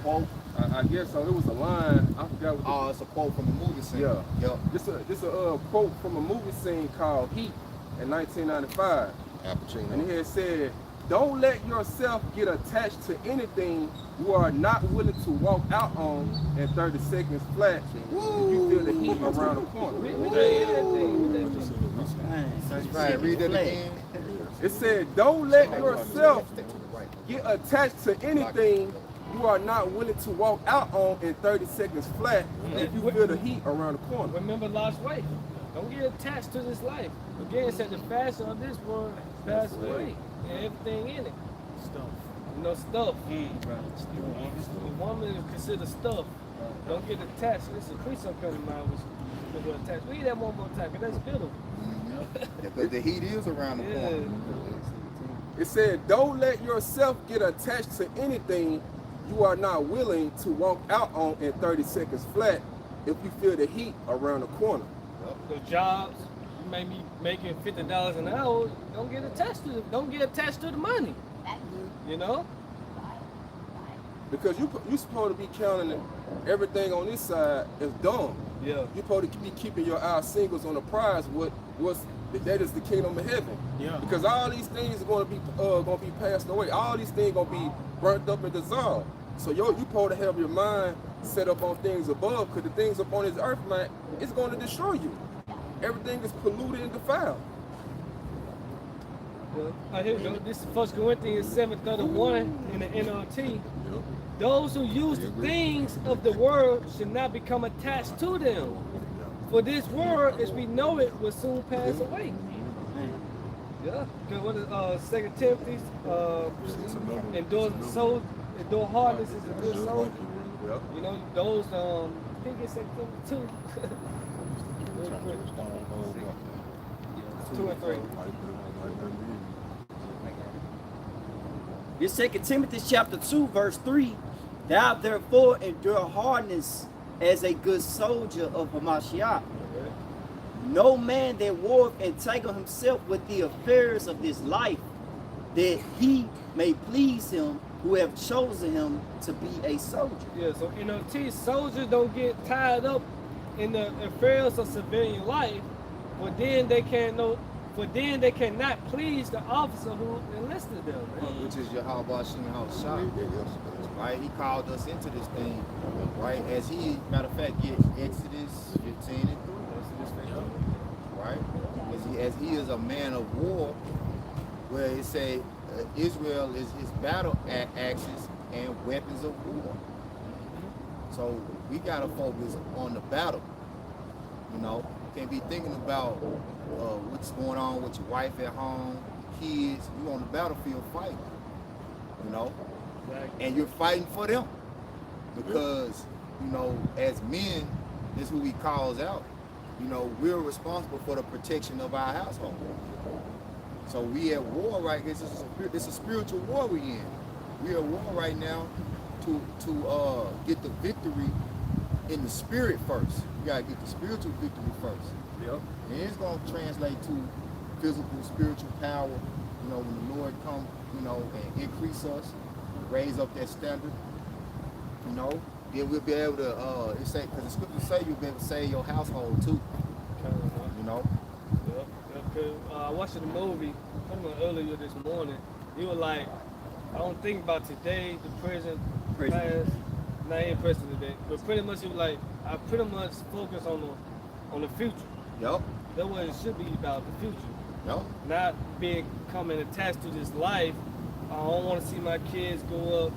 quote. I guess so. It was a line. I forgot what. Oh, it's a quote from the movie scene. Yeah. Yep. This a quote from a movie scene called Heat in 1995, Al Pacino. and it had said, "Don't let yourself get attached to anything you are not willing to walk out on in 30 seconds flat if you feel the heat around the corner." That's right. Read that again. It said, "Don't let yourself get attached to anything you are not willing to walk out on in 30 seconds flat if you feel the heat around the corner." Remember Lot's wife. Don't get attached to this life. Again, it said the fashion of this world pass away. And everything in it. Stuff. You know, stuff. The woman is considered stuff. Don't get attached. This is a preacher coming to mind with people attached. Read that one more time, because that's beautiful. Because the heat is around the Yeah. corner. It said, "Don't let yourself get attached to anything you are not willing to walk out on in 30 seconds flat if you feel the heat around the corner." The jobs, you may be making $50 an hour. Don't get attached to it. Don't get attached to the money. You know? Because you supposed to be counting everything on this side as dumb. Yeah. You're supposed to be keeping your eyes singles on the prize. That is the kingdom of heaven. Yeah. Because all these things are going to be passed away. All these things going to be burnt up and dissolved. So you supposed to have your mind set up on things above, because the things up on this earth, man, it's going to destroy you. Everything is polluted and defiled. Here we go. This is 1 Corinthians 7:31 in the NLT. Those who use the things of the world should not become attached to them. For this world, as we know it, will soon pass away. Yeah. Because what is 2 Timothy? Endure hardness is a good soldier. You know, those, I think it's 2 Timothy 2. Real quick. 2 and 3. This 2 Timothy chapter 2, verse 3. Thou therefore endure hardness as a good soldier of Hamashiach. No man that warreth entangle himself with the affairs of this life, that he may please him, who have chosen him to be a soldier. Yeah, so soldiers don't get tied up in the affairs of civilian life, but then they cannot please the officer who enlisted them. Which is Yahweh Shem Shah. Right? He called us into this thing. Right? As he, matter of fact, get Exodus 15 and 3. Exodus 15. Right? As he is a man of war, where it say Israel is his battle axes and weapons of war. So we gotta focus on the battle. You know, can't be thinking about what's going on with your wife at home, kids. You on the battlefield fighting. You know, and you're fighting for them because you know, as men, this is who he calls out. You know, we're responsible for the protection of our household. So we at war right here. It's a spiritual war we in. We at war right now to get the victory in the spirit first. You gotta get the spiritual victory first. Yep. And it's gonna translate to physical, spiritual power. You know, when the Lord come, you know, and increase us, raise up that standard. You know, then we'll be able to. It say because the scriptures say you'll be able to save your household too. You know. I watched the movie earlier this morning. He was like, I don't think about today, the present, past, not even present today, but pretty much he was like, I pretty much focus on the future. Yep. That's what it should be about, the future. Yep. Not becoming attached to this life. I don't want to see my kids go up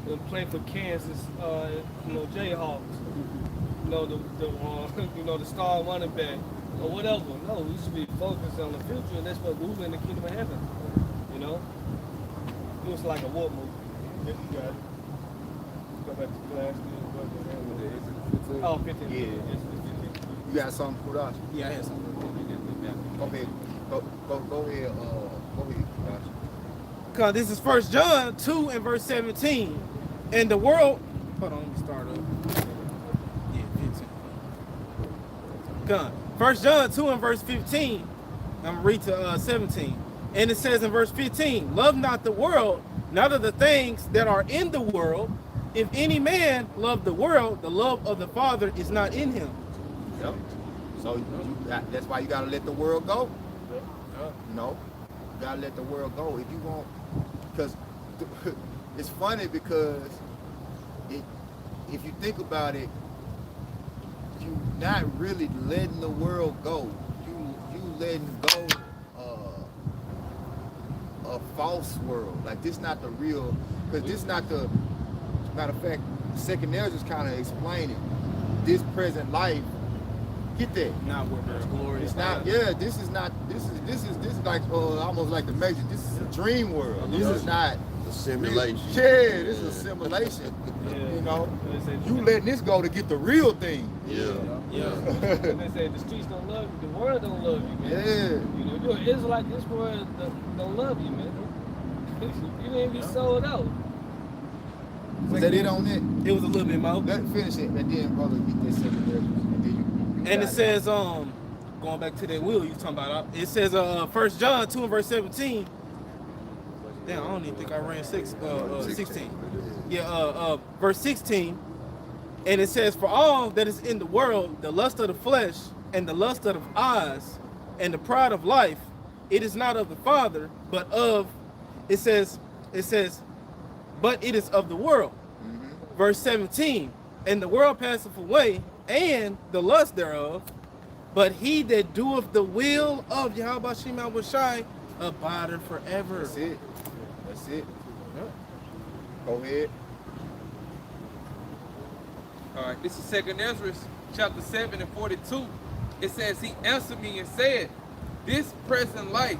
and play for Kansas, Jayhawks. You know, the star running back. Or whatever. No, we should be focused on the future, and that's what moving in the kingdom of heaven. You know? It was like a war movie. You got it. Go back to class. Oh, 15. Yeah. Yes, 15. You got something to put out? Yeah, I had something. Go ahead. Go ahead. Go ahead, Josh. Because this is 1 John 2 and verse 17. And the world, hold on, let me start up. Yeah, 15. Come. 1 John 2 and verse 15. I'm going to read to 17. And it says in verse 15, love not the world, neither the things that are in the world. If any man love the world, the love of the Father is not in him. Yep. So that's why you gotta let the world go. Yep. You know, you gotta let the world go if you want. Because it's funny because if you think about it, you not really letting the world go. You letting go a false world. Like this not the real. Because this not the. Matter of fact, Second Ezra is kind of explaining this present life. Get that? Not where there's glory. It's not. Yeah, this is not. This is like almost like the Matrix. This is a dream world. This is not a simulation. Yeah, this is a simulation. Yeah. You know, you letting this go to get the real thing. Yeah. Yeah. And they say the streets don't love you, the world don't love you, man. Yeah. You know, you're an Israelite, this world don't love you, man. You ain't be sold out. Was that it on it? It was a little bit more. Let finish it, and then brother get that Second Ezra, and then you And it got says, going back to that wheel you talking about, it says, 1 John 2 and verse 17. Damn, I don't even think I ran 16. Yeah, verse 16. And it says, for all that is in the world, the lust of the flesh and the lust of the eyes and the pride of life, it is not of the Father, but of, it says, but it is of the world. Verse 17, and the world passeth away, and the lust thereof, but he that doeth the will of Yahweh Shem Shai abideth forever. That's it. That's it. Go ahead. All right, this is 2nd Ezra, chapter 7 and 42. It says, he answered me and said, this present life.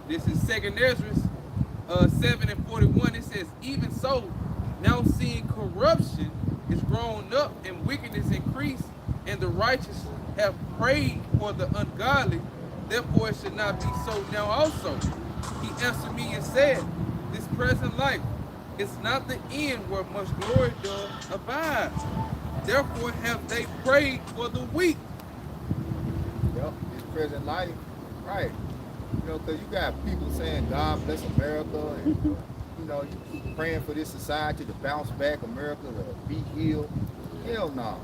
This is 2nd Ezra 7 and 41. It says, even so, now seeing corruption is grown up and wickedness increased, and the righteous have prayed for the ungodly, therefore it should not be so now also. He answered me and said, this present life is not the end where much glory does abide. Therefore have they prayed for the weak. Yep. This present life, right? You know, because you got people saying God bless America, and you know, you praying for this society to bounce back, America to be healed. Hell no.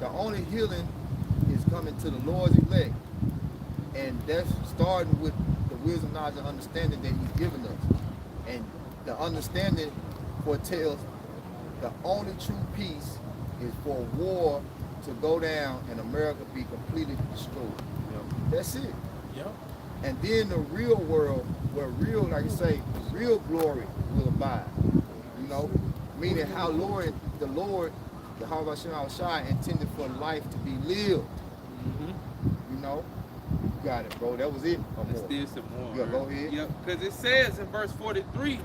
The only healing is coming to the Lord's elect, and that's starting with the wisdom, knowledge, and understanding that He's given us. And the understanding foretells the only true peace is for war to go down and America be completely destroyed. That's it. Yep. And then the real world, where real, like you say, real glory will abide. You know, meaning how the Lord, the Yahweh Shai intended for life to be lived. You know, you got it, bro. That was it. Let's do some more. Yeah, go ahead. Yep, because it says in verse 43,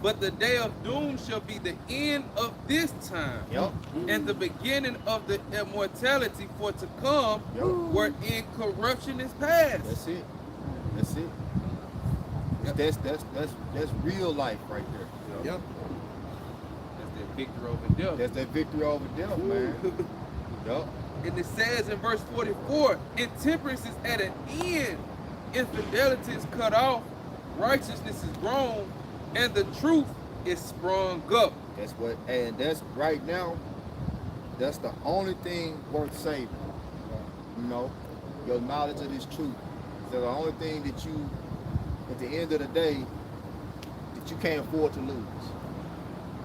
but the day of doom shall be the end of this time, Yep. and the beginning of the immortality for to come, Yep. wherein corruption is past. That's it. That's it. Yep. That's real life right there. Yep. That's that victory over death. That's that victory over death, man. Yep. And it says in verse 44, intemperance is at an end, infidelity is cut off, righteousness is grown, and the truth is sprung up. That's what, and that's right now, that's the only thing worth saving. You know, your knowledge of this truth. It's the only thing that you, at the end of the day, that you can't afford to lose.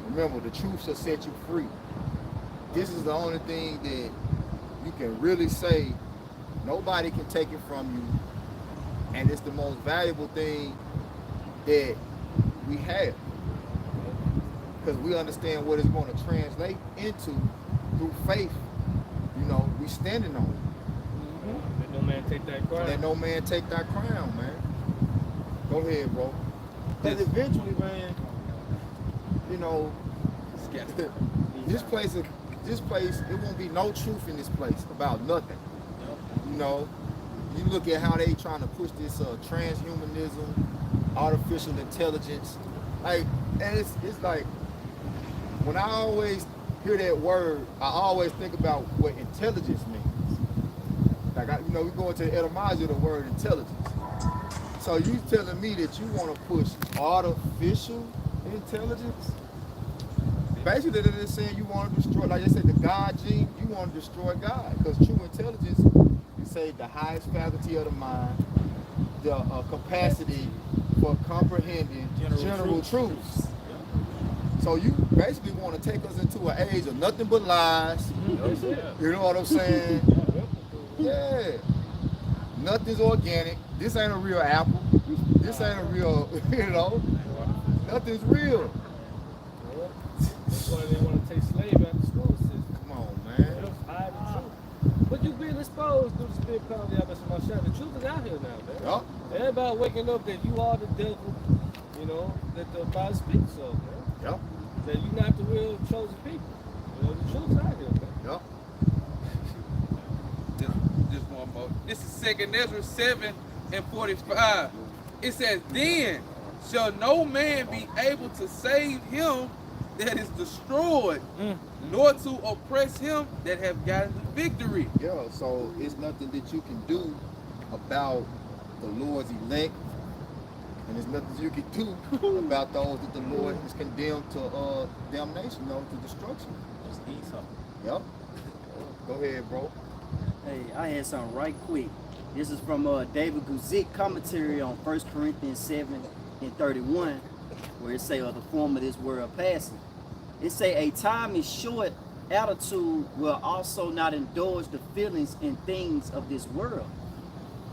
Remember, the truth shall set you free. This is the only thing that you can really say nobody can take it from you, and it's the most valuable thing that we have, because we understand what it's going to translate into through faith. You know, we standing on it. Let no man take that crown. Let no man take that crown, man. Go ahead, bro. Because eventually, man, you know, this place, it won't be no truth in this place about nothing. You know, you look at how they trying to push this transhumanism, artificial intelligence, like, and it's like, when I always hear that word, I always think about what intelligence means. Like, you know, we go into the etymology of the word intelligence. So you telling me that you want to push artificial intelligence? Basically, they're saying you want to destroy, like they said, the God gene, you want to destroy God. Because true intelligence, you say the highest faculty of the mind, the capacity for comprehending general truths. So you basically want to take us into an age of nothing but lies. You know what I'm saying? Yeah. Nothing's organic. This ain't a real apple. This ain't a real, you know, nothing's real. That's why they want to take slave out of the school system. Come on, man. Hide the truth. But you being exposed through the spirit penalty of my shot. The truth is out here now, man. Yup. Everybody waking up that you are the devil, you know, that the Bible speaks of, man. Yup. That you're not the real chosen people. You know, the truth's out here, man. Yup. Just one more. This is 2 Ezra 7:45. It says, then shall no man be able to save him that is destroyed, nor to oppress him that have gotten the victory. Yeah, so it's nothing that you can do about the Lord's elect, and there's nothing you can do about those that the Lord has condemned to damnation, you know, to destruction. Just eat something. Yep. Go ahead, bro. Hey, I had something right quick. This is from David Guzik commentary on 1 Corinthians 7:31, where it say, the form of this world passing. It say, a time is short attitude will also not indulge the feelings and things of this world.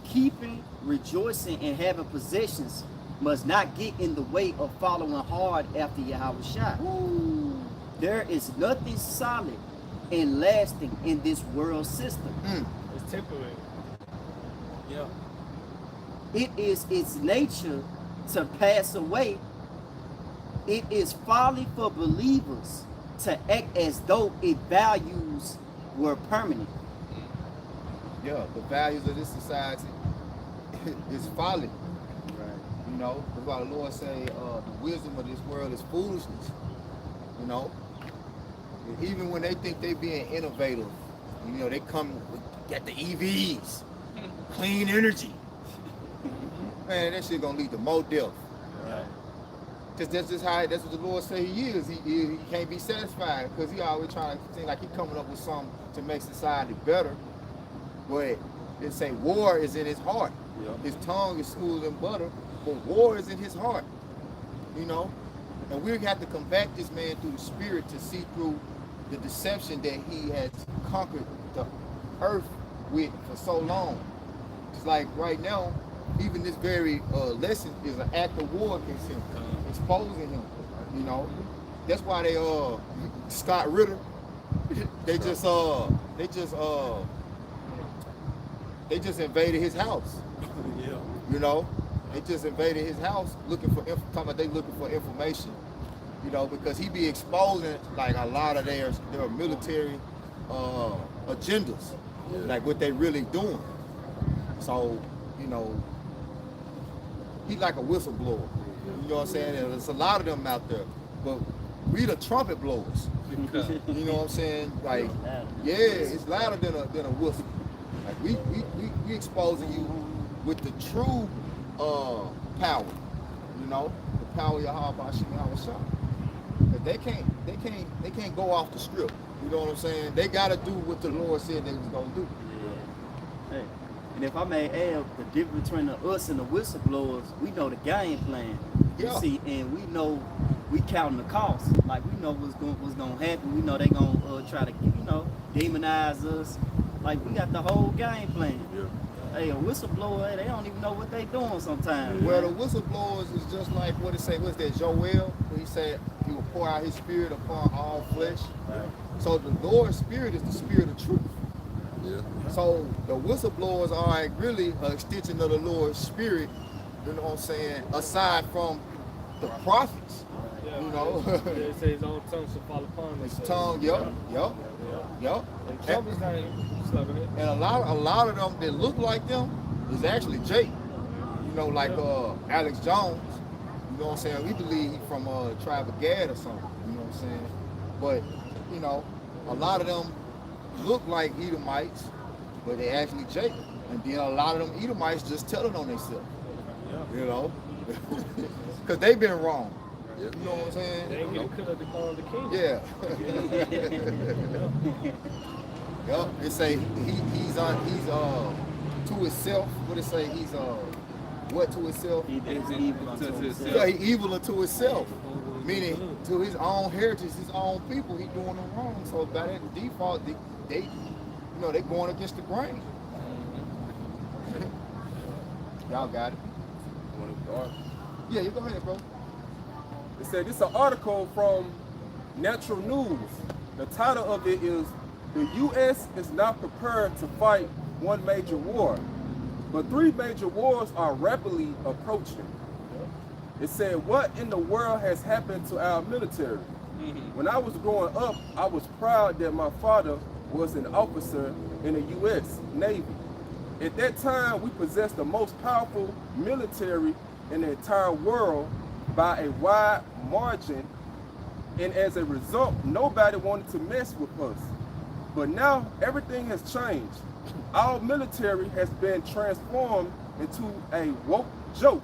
Keeping, rejoicing, and having possessions must not get in the way of following hard after Yahweh Shai. There is nothing solid and lasting in this world system. It's temporary. Yeah. It is its nature to pass away. It is folly for believers to act as though its values were permanent. Yeah, the values of this society is folly. Right. You know, that's why the Lord say the wisdom of this world is foolishness. You know, even when they think they being innovative, you know, they come get the EVs, clean energy. man, that shit gonna lead to more death. Cause that's just how, that's what the Lord say he is. He can't be satisfied because he always trying to seem like he coming up with something to make society better. But they say war is in his heart. His tongue is smoother than butter, but war is in his heart. You know? And we have to combat this man through the spirit to see through the deception that he has conquered the earth with for so long. It's like right now, even this very lesson is an act of war against him, exposing him. You know, that's why they Scott Ritter, they just invaded his house. You know, they just invaded his house looking for information. You know, because he be exposing like a lot of their military agendas, like what they really doing. So, you know, he like a whistleblower. You know what I'm saying? And there's a lot of them out there, but we the trumpet blowers. You know what I'm saying? Like, yeah, it's louder than a whistle. Like we exposing you with the true power. You know, the power of Yahweh Hashem Yahweh. But they can't go off the script. You know what I'm saying? They gotta do what the Lord said they was gonna do. Hey. And if I may add, the difference between us and the whistleblowers, we know the game plan. You see, and we know we counting the cost. Like we know what's gonna happen. We know they gonna try to, demonize us. Like we got the whole game plan. Hey, a whistleblower, they don't even know what they doing sometimes. Well, the whistleblowers is just like what it say. What's that? Joel, where he said he will pour out his spirit upon all flesh. Right. So the Lord's spirit is the spirit of truth. So the whistleblowers are really an extension of the Lord's spirit, you know what I'm saying, aside from the prophets, you know. They say his own tongue shall fall upon us. His tongue, yep. And a lot of them that look like them is actually Jake. You know, like Alex Jones, you know what I'm saying? We believe he's from tribe of Gad or something, you know what I'm saying? But, you know, a lot of them look like Edomites, but they actually Jacob. And then a lot of them Edomites just tell it on themselves. You know? Because they've been wrong. You know what I'm saying? They ain't get the call of the king. Yep. It say he's to himself. What it say? He's what to himself? He is evil unto himself. Yeah, he evil unto himself. Meaning to his own heritage, his own people, he doing them wrong. So by that default, they going against the grain. Y'all got it. Yeah, you go ahead, bro. It said this is an article from Natural News. The title of it is "The U.S. is not prepared to fight one major war, but three major wars are rapidly approaching." It said, "What in the world has happened to our military?" When I was growing up, I was proud that my father was an officer in the U.S. Navy. At that time, we possessed the most powerful military in the entire world by a wide margin, and as a result, nobody wanted to mess with us. But now, everything has changed. Our military has been transformed into a woke joke.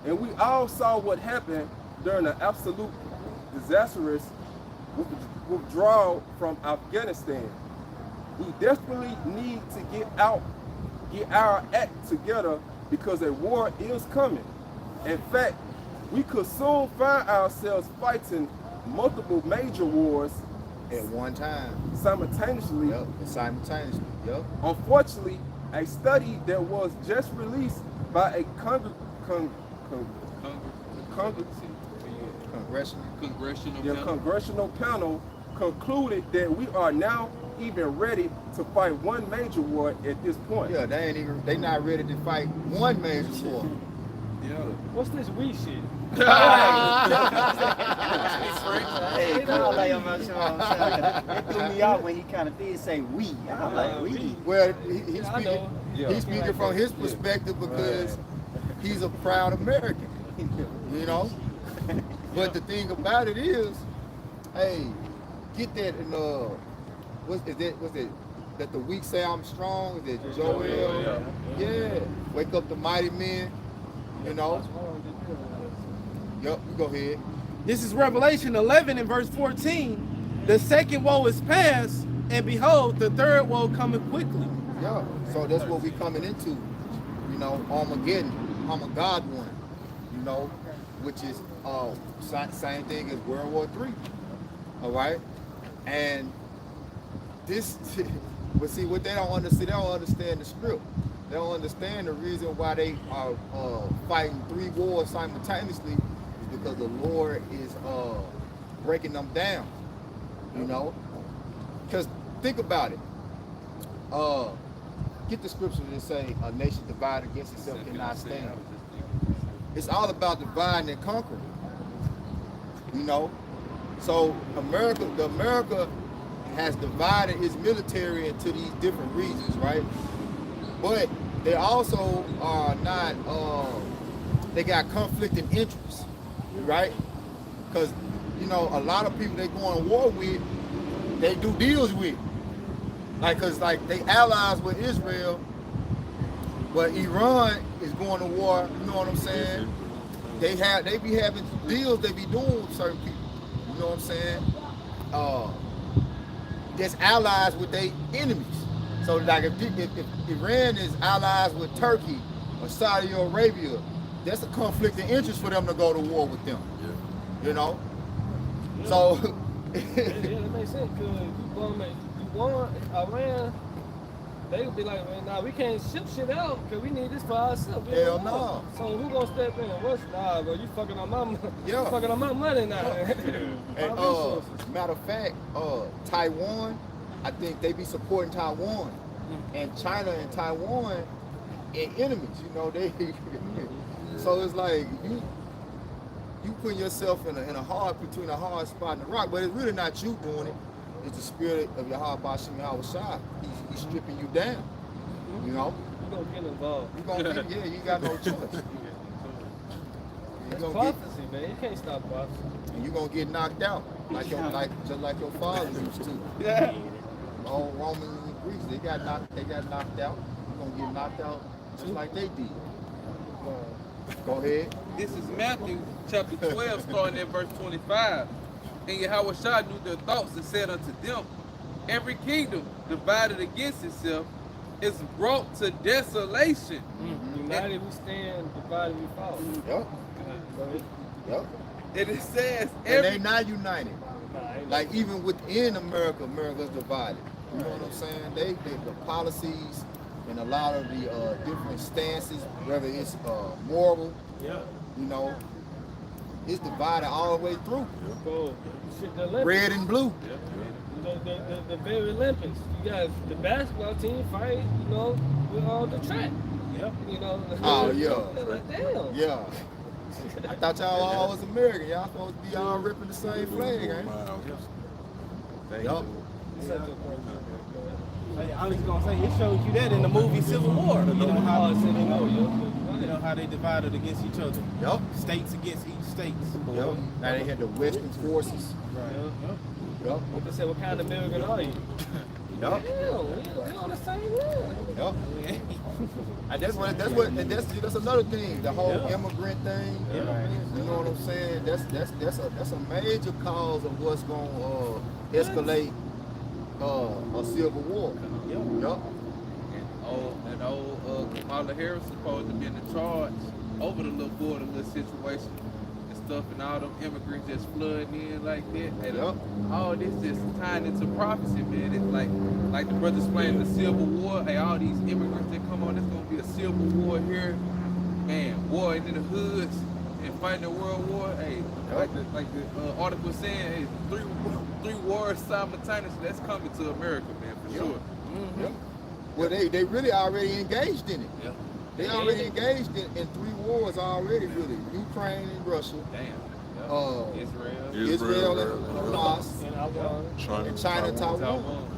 And we all saw what happened during the absolute disastrous withdrawal from Afghanistan. We desperately need to get our act together because a war is coming. In fact, we could soon find ourselves fighting multiple major wars at one time. Simultaneously. Yep. Unfortunately, a study that was just released by a congressional panel concluded that we are now even ready to fight one major war at this point. Yeah, they not ready to fight one major war. Yeah. What's this we shit? Hey, it threw me off when he kind of did say we. I'm like, we. Well, he's speaking from his perspective because he's a proud American, you know? But the thing about it is, hey, get that in what's it? That the weak say I'm strong? Is it Joel? Yeah. Wake up the mighty men. You know? Yep, you go ahead. This is Revelation 11 and verse 14. The second woe is past, and behold, the third woe cometh quickly. Yeah, so that's what we coming into. You know, Armageddon, Armageddon, you know, which is same thing as World War III. All right? And this, but see, what they don't understand the script. They don't understand the reason why they are fighting 3 wars simultaneously is because the Lord is breaking them down, you know? Because think about it. Get the scripture that say a nation divided against itself cannot stand. It's all about dividing and conquering, you know? So America has divided its military into these different regions, right? But they also are not, they got conflicting interests, right? Because, you know, a lot of people they go on war with, they do deals with. Like, cause like they allies with Israel, but Iran is going to war, you know what I'm saying? They be having deals they be doing with certain people, you know what I'm saying? That's allies with their enemies. So like if Iran is allies with Turkey or Saudi Arabia, that's a conflict of interest for them to go to war with them. Yeah. You know? Yeah. So yeah, that makes sense, because you want Iran, they would be like, man, nah, we can't ship shit out because we need this for ourselves. Hell no. So who gonna step in? What's nah, bro? You fucking on my money. Yeah. You fucking on my money now. And matter of fact, Taiwan, I think they be supporting Taiwan, and China and Taiwan are enemies. You know they. So it's like you putting yourself in a hard spot in the rock, but it's really not you doing it. It's the spirit of Yahweh Bashim Yahweh Shai. He's stripping you down. You know. You gonna get involved. You gonna get, yeah. You got no choice. It's prophecy, man. You can't stop prophecy. And you're gonna get knocked out just like your father used to. Yeah. All Romans and Greeks, they got knocked out. You're gonna get knocked out just like they did. Go ahead. This is Matthew chapter 12, starting at verse 25. And Yahweh Shai knew their thoughts and said unto them, every kingdom divided against itself is brought to desolation. United we stand, divided we fall. Yep. Yep. And it says And they not united. Nah, Like even within America, America's divided. You know what I'm saying? They the policies and a lot of the different stances, whether it's moral, yeah. you know, it's divided all the way through. Cool. Shit, the Olympics. Red and blue. The very Olympics. You got the basketball team fight, you know, with all the track. Yep. You know. Oh yeah. Like, damn. Yeah. I thought y'all all was American. Y'all supposed to be all ripping the same flag, ain't it? Yup. I was gonna say it shows you that in the movie Civil War. You know how they divided against each other. Yup. States against each state. Yup. Now they had the Western forces. Right. Yup. They said, what kind of American are you? Yup. Hell, we on the same level. Yup. And that's another thing. The whole immigrant thing. Yeah. You know what I'm saying? That's a major cause of what's gonna escalate a civil war. Yup. And old Kamala Harris supposed to be in the charge over the little border little situation and stuff, and all them immigrants just flooding in like that. And all this just tying into prophecy, man. It's like the brother explained the Civil War. Hey, all these immigrants that come on, it's gonna be a civil war here, man. War in the hoods and fighting the world war. Hey, like the article saying, hey, three wars simultaneously. That's coming to America, man, for sure. Yep. Well, they really already engaged in it. Yeah. They already engaged in 3 wars already, really. Ukraine and Russia. Damn. Israel and Hamas. And China and Taiwan.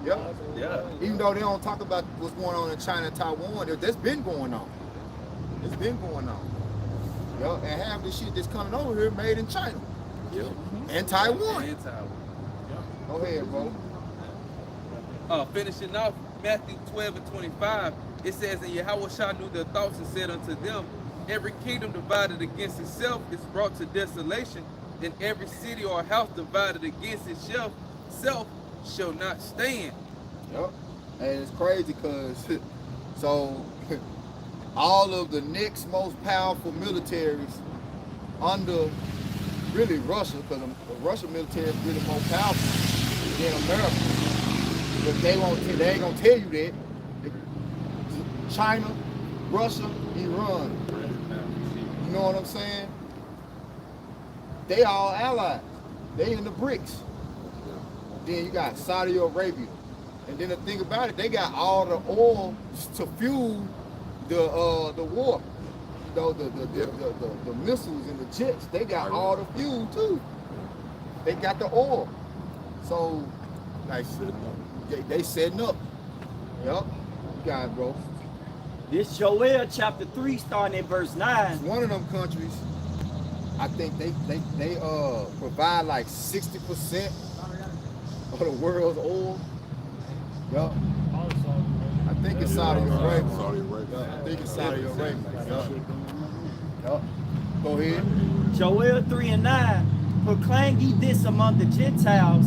Yeah. Even though they don't talk about what's going on in China and Taiwan, that's been going on. It's been going on. Yep. And half the shit that's coming over here made in China. Yep. And Taiwan. And Taiwan. Go ahead, bro. Finishing off Matthew 12 and 25, It says, and Yahweh Shah knew their thoughts and said unto them, every kingdom divided against itself is brought to desolation, and every city or house divided against itself shall not stand. Yep. And it's crazy because so all of the next most powerful militaries under really Russia, because the Russian military is really more powerful than America. But they ain't gonna tell you that. China, Russia, Iran. You know what I'm saying? They all allies. They in the BRICS. Then you got Saudi Arabia. And then the thing about it, they got all the oil to fuel the war. The missiles and the jets, they got all the fuel too. They got the oil. So, like, they setting up. Yup. You got it, bro. This Joel chapter 3 starting at verse 9. One of them countries, I think they provide like 60% of the world's oil. Yup. I think it's Saudi Arabia. I think it's Saudi Arabia. Yup. Go ahead. Joel 3 and 9. Proclaim ye this among the Gentiles.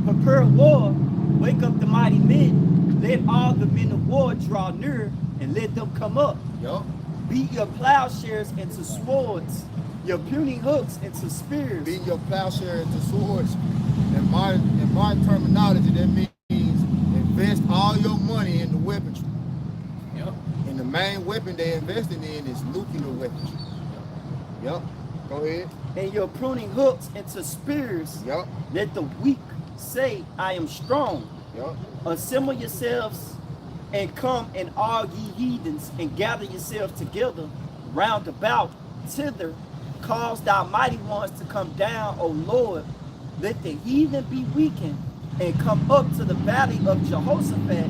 Prepare war. Wake up the mighty men. Let all the men of war draw near and let them come up. Yup. Beat your plowshares into swords, your pruning hooks into spears. Beat your plowshare into swords. In my terminology, that means invest all your money in the weaponry. Yep. And the main weapon they're investing in is nuclear weapons. Yup. Go ahead. And your pruning hooks into spears. Yup. Let the weak say, I am strong. Yup. Assemble yourselves and come, and all ye heathens, and gather yourselves together round about thither. Cause thy mighty ones to come down, O Lord. Let the heathen be weakened and come up to the valley of Jehoshaphat.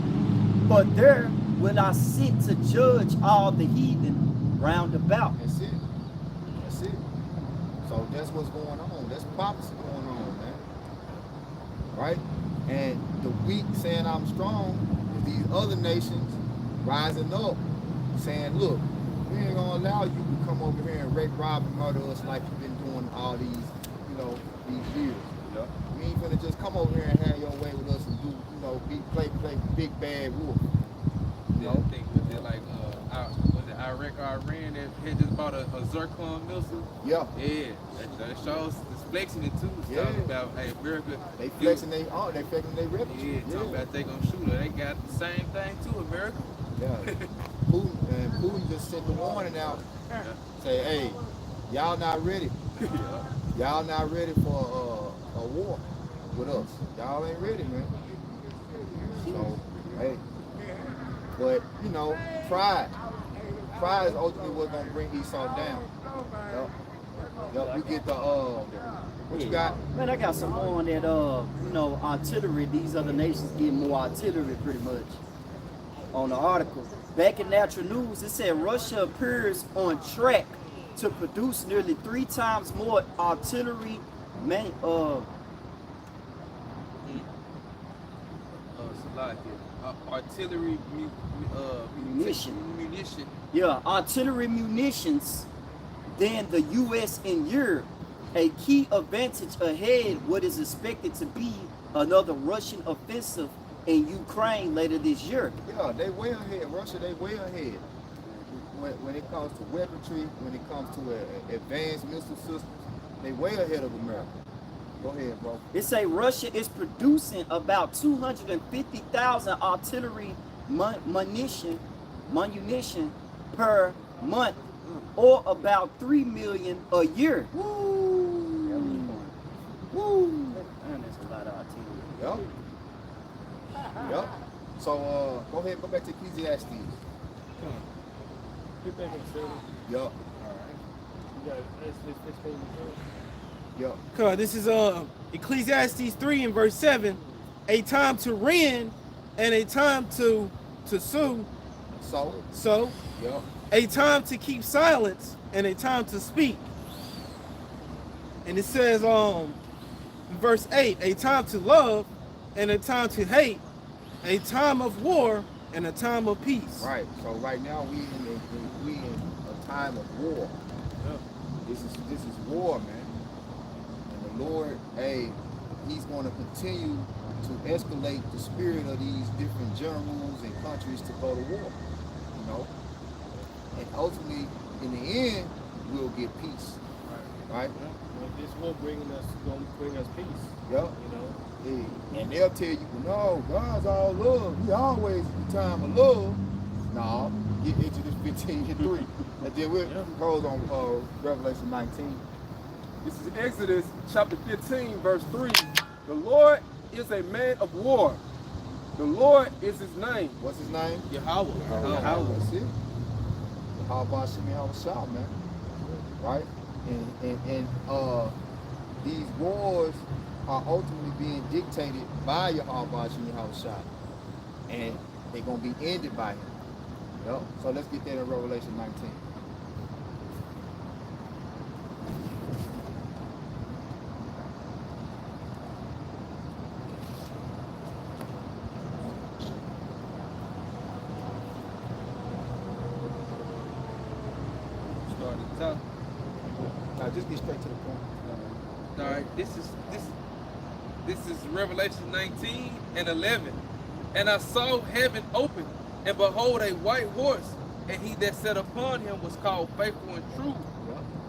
But there will I sit to judge all the heathen round about. That's it. That's it. So that's what's going on. That's prophecy going on, man. Right? And the weak saying I'm strong, is these other nations rising up, saying, look, we ain't gonna allow you to come over here and rape, rob, and murder us like you've been doing all these, these years. Yeah. We ain't gonna just come over here and have your way with us and do, play big bad wolf. I think was it like was it Iraq or Iran that had just bought a Zircon missile? Yeah. Yeah, that shows it's flexing it too. It's talking about, hey, America. They flexing they flexing their reputation. Yeah, talking about they gonna shoot her. They got the same thing too, America. Yeah. Putin just sent the warning out. Yeah. Say, hey, y'all not ready. Yeah. Y'all not ready for a war with us. Y'all ain't ready, man. So, hey. But, pride. Pride is ultimately what's gonna bring Esau down. Yup. We get the what you got? Man, I got some more on that artillery. These other nations get more artillery pretty much. On the article. Back in Natural News, it said Russia appears on track to produce nearly 3 times more artillery artillery munition. Yeah, artillery munitions than the U.S. and Europe. A key advantage ahead what is expected to be another Russian offensive in Ukraine later this year. Yeah, they way ahead. Russia, they way ahead. When it comes to weaponry, when it comes to advanced missile systems, they way ahead of America. Go ahead, bro. It say Russia is producing about 250,000 artillery munition per month, or about 3 million a year. Woo! Woo! Man, that's a lot of artillery. Yup. So go ahead, go back to Ecclesiastes. Get back in 7. Yup. You got Exodus 15 and 12. Yup. This is Ecclesiastes 3 and verse 7. A time to rend and a time to sue. So Yup. a time to keep silence and a time to speak. And it says verse 8, a time to love and a time to hate, a time of war and a time of peace. Right. So right now we in a time of war. This is war, man. And the Lord, hey, He's going to continue to escalate the spirit of these different generals and countries to go to war. You know, and ultimately, in the end, we'll get peace. Right. This war gonna bring us peace. Yep. You know. Hey, and they'll tell you, no, God's all love. He always in time of love. No, get into this 15 and 3. And then we'll goes on Revelation 19. This is Exodus chapter 15, verse 3. The Lord is a man of war. The Lord is his name. What's his name? Yahweh. That's it. How about Shimmy Hawashah, man? Right? And these wars are ultimately being dictated by Yahweh Shimmy Hawashah. And they're going to be ended by him. Yep. So let's get that in Revelation 19. Start at the top. Now just get straight to the point. All right, this is Revelation 19 and 11. And I saw heaven open, and behold, a white horse, and he that sat upon him was called Faithful and True.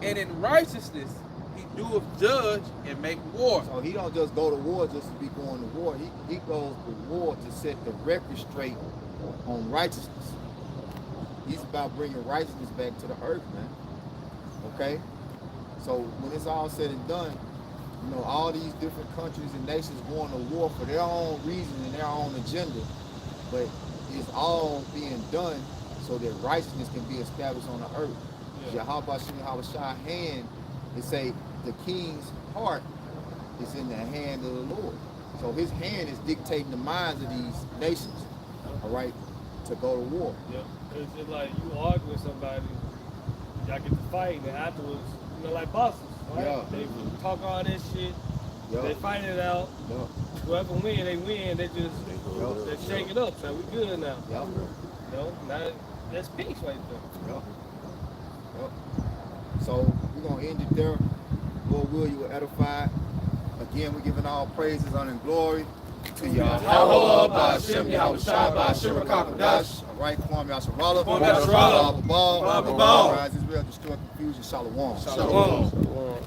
And in righteousness he doeth judge and make war. So he don't just go to war just to be going to war. He goes to war to set the record straight on righteousness. He's about bringing righteousness back to the earth, man. Okay? So when it's all said and done, you know, all these different countries and nations going to war for their own reason and their own agenda, but it's all being done so that righteousness can be established on the earth. Yahweh Shimmy Hawashah's hand, they say the king's heart is in the hand of the Lord. So his hand is dictating the minds of these nations, all right, to go to war. Yeah, because it's like you argue with somebody, y'all get to fight, and afterwards, you know, like bosses, right? Yeah. They talk all this shit, Yeah. they fight it out. Yeah. Whoever win, they win. They just they shake it up. So we good now. Yeah. You know, now that's peace right there. Yep. Yep. So we're gonna end it there. Lord will, you will edify. Again, we're giving all praises, honor, and glory to Yahweh, Ba'ashem, Yahushua, Ba'ashem, Rakakadash. All right, Kwame Yasharala. Kwame Yasharala. Baba Ball. Baba Ball. Rise Israel, destroy confusion. Shalom. Shalom. Shalom.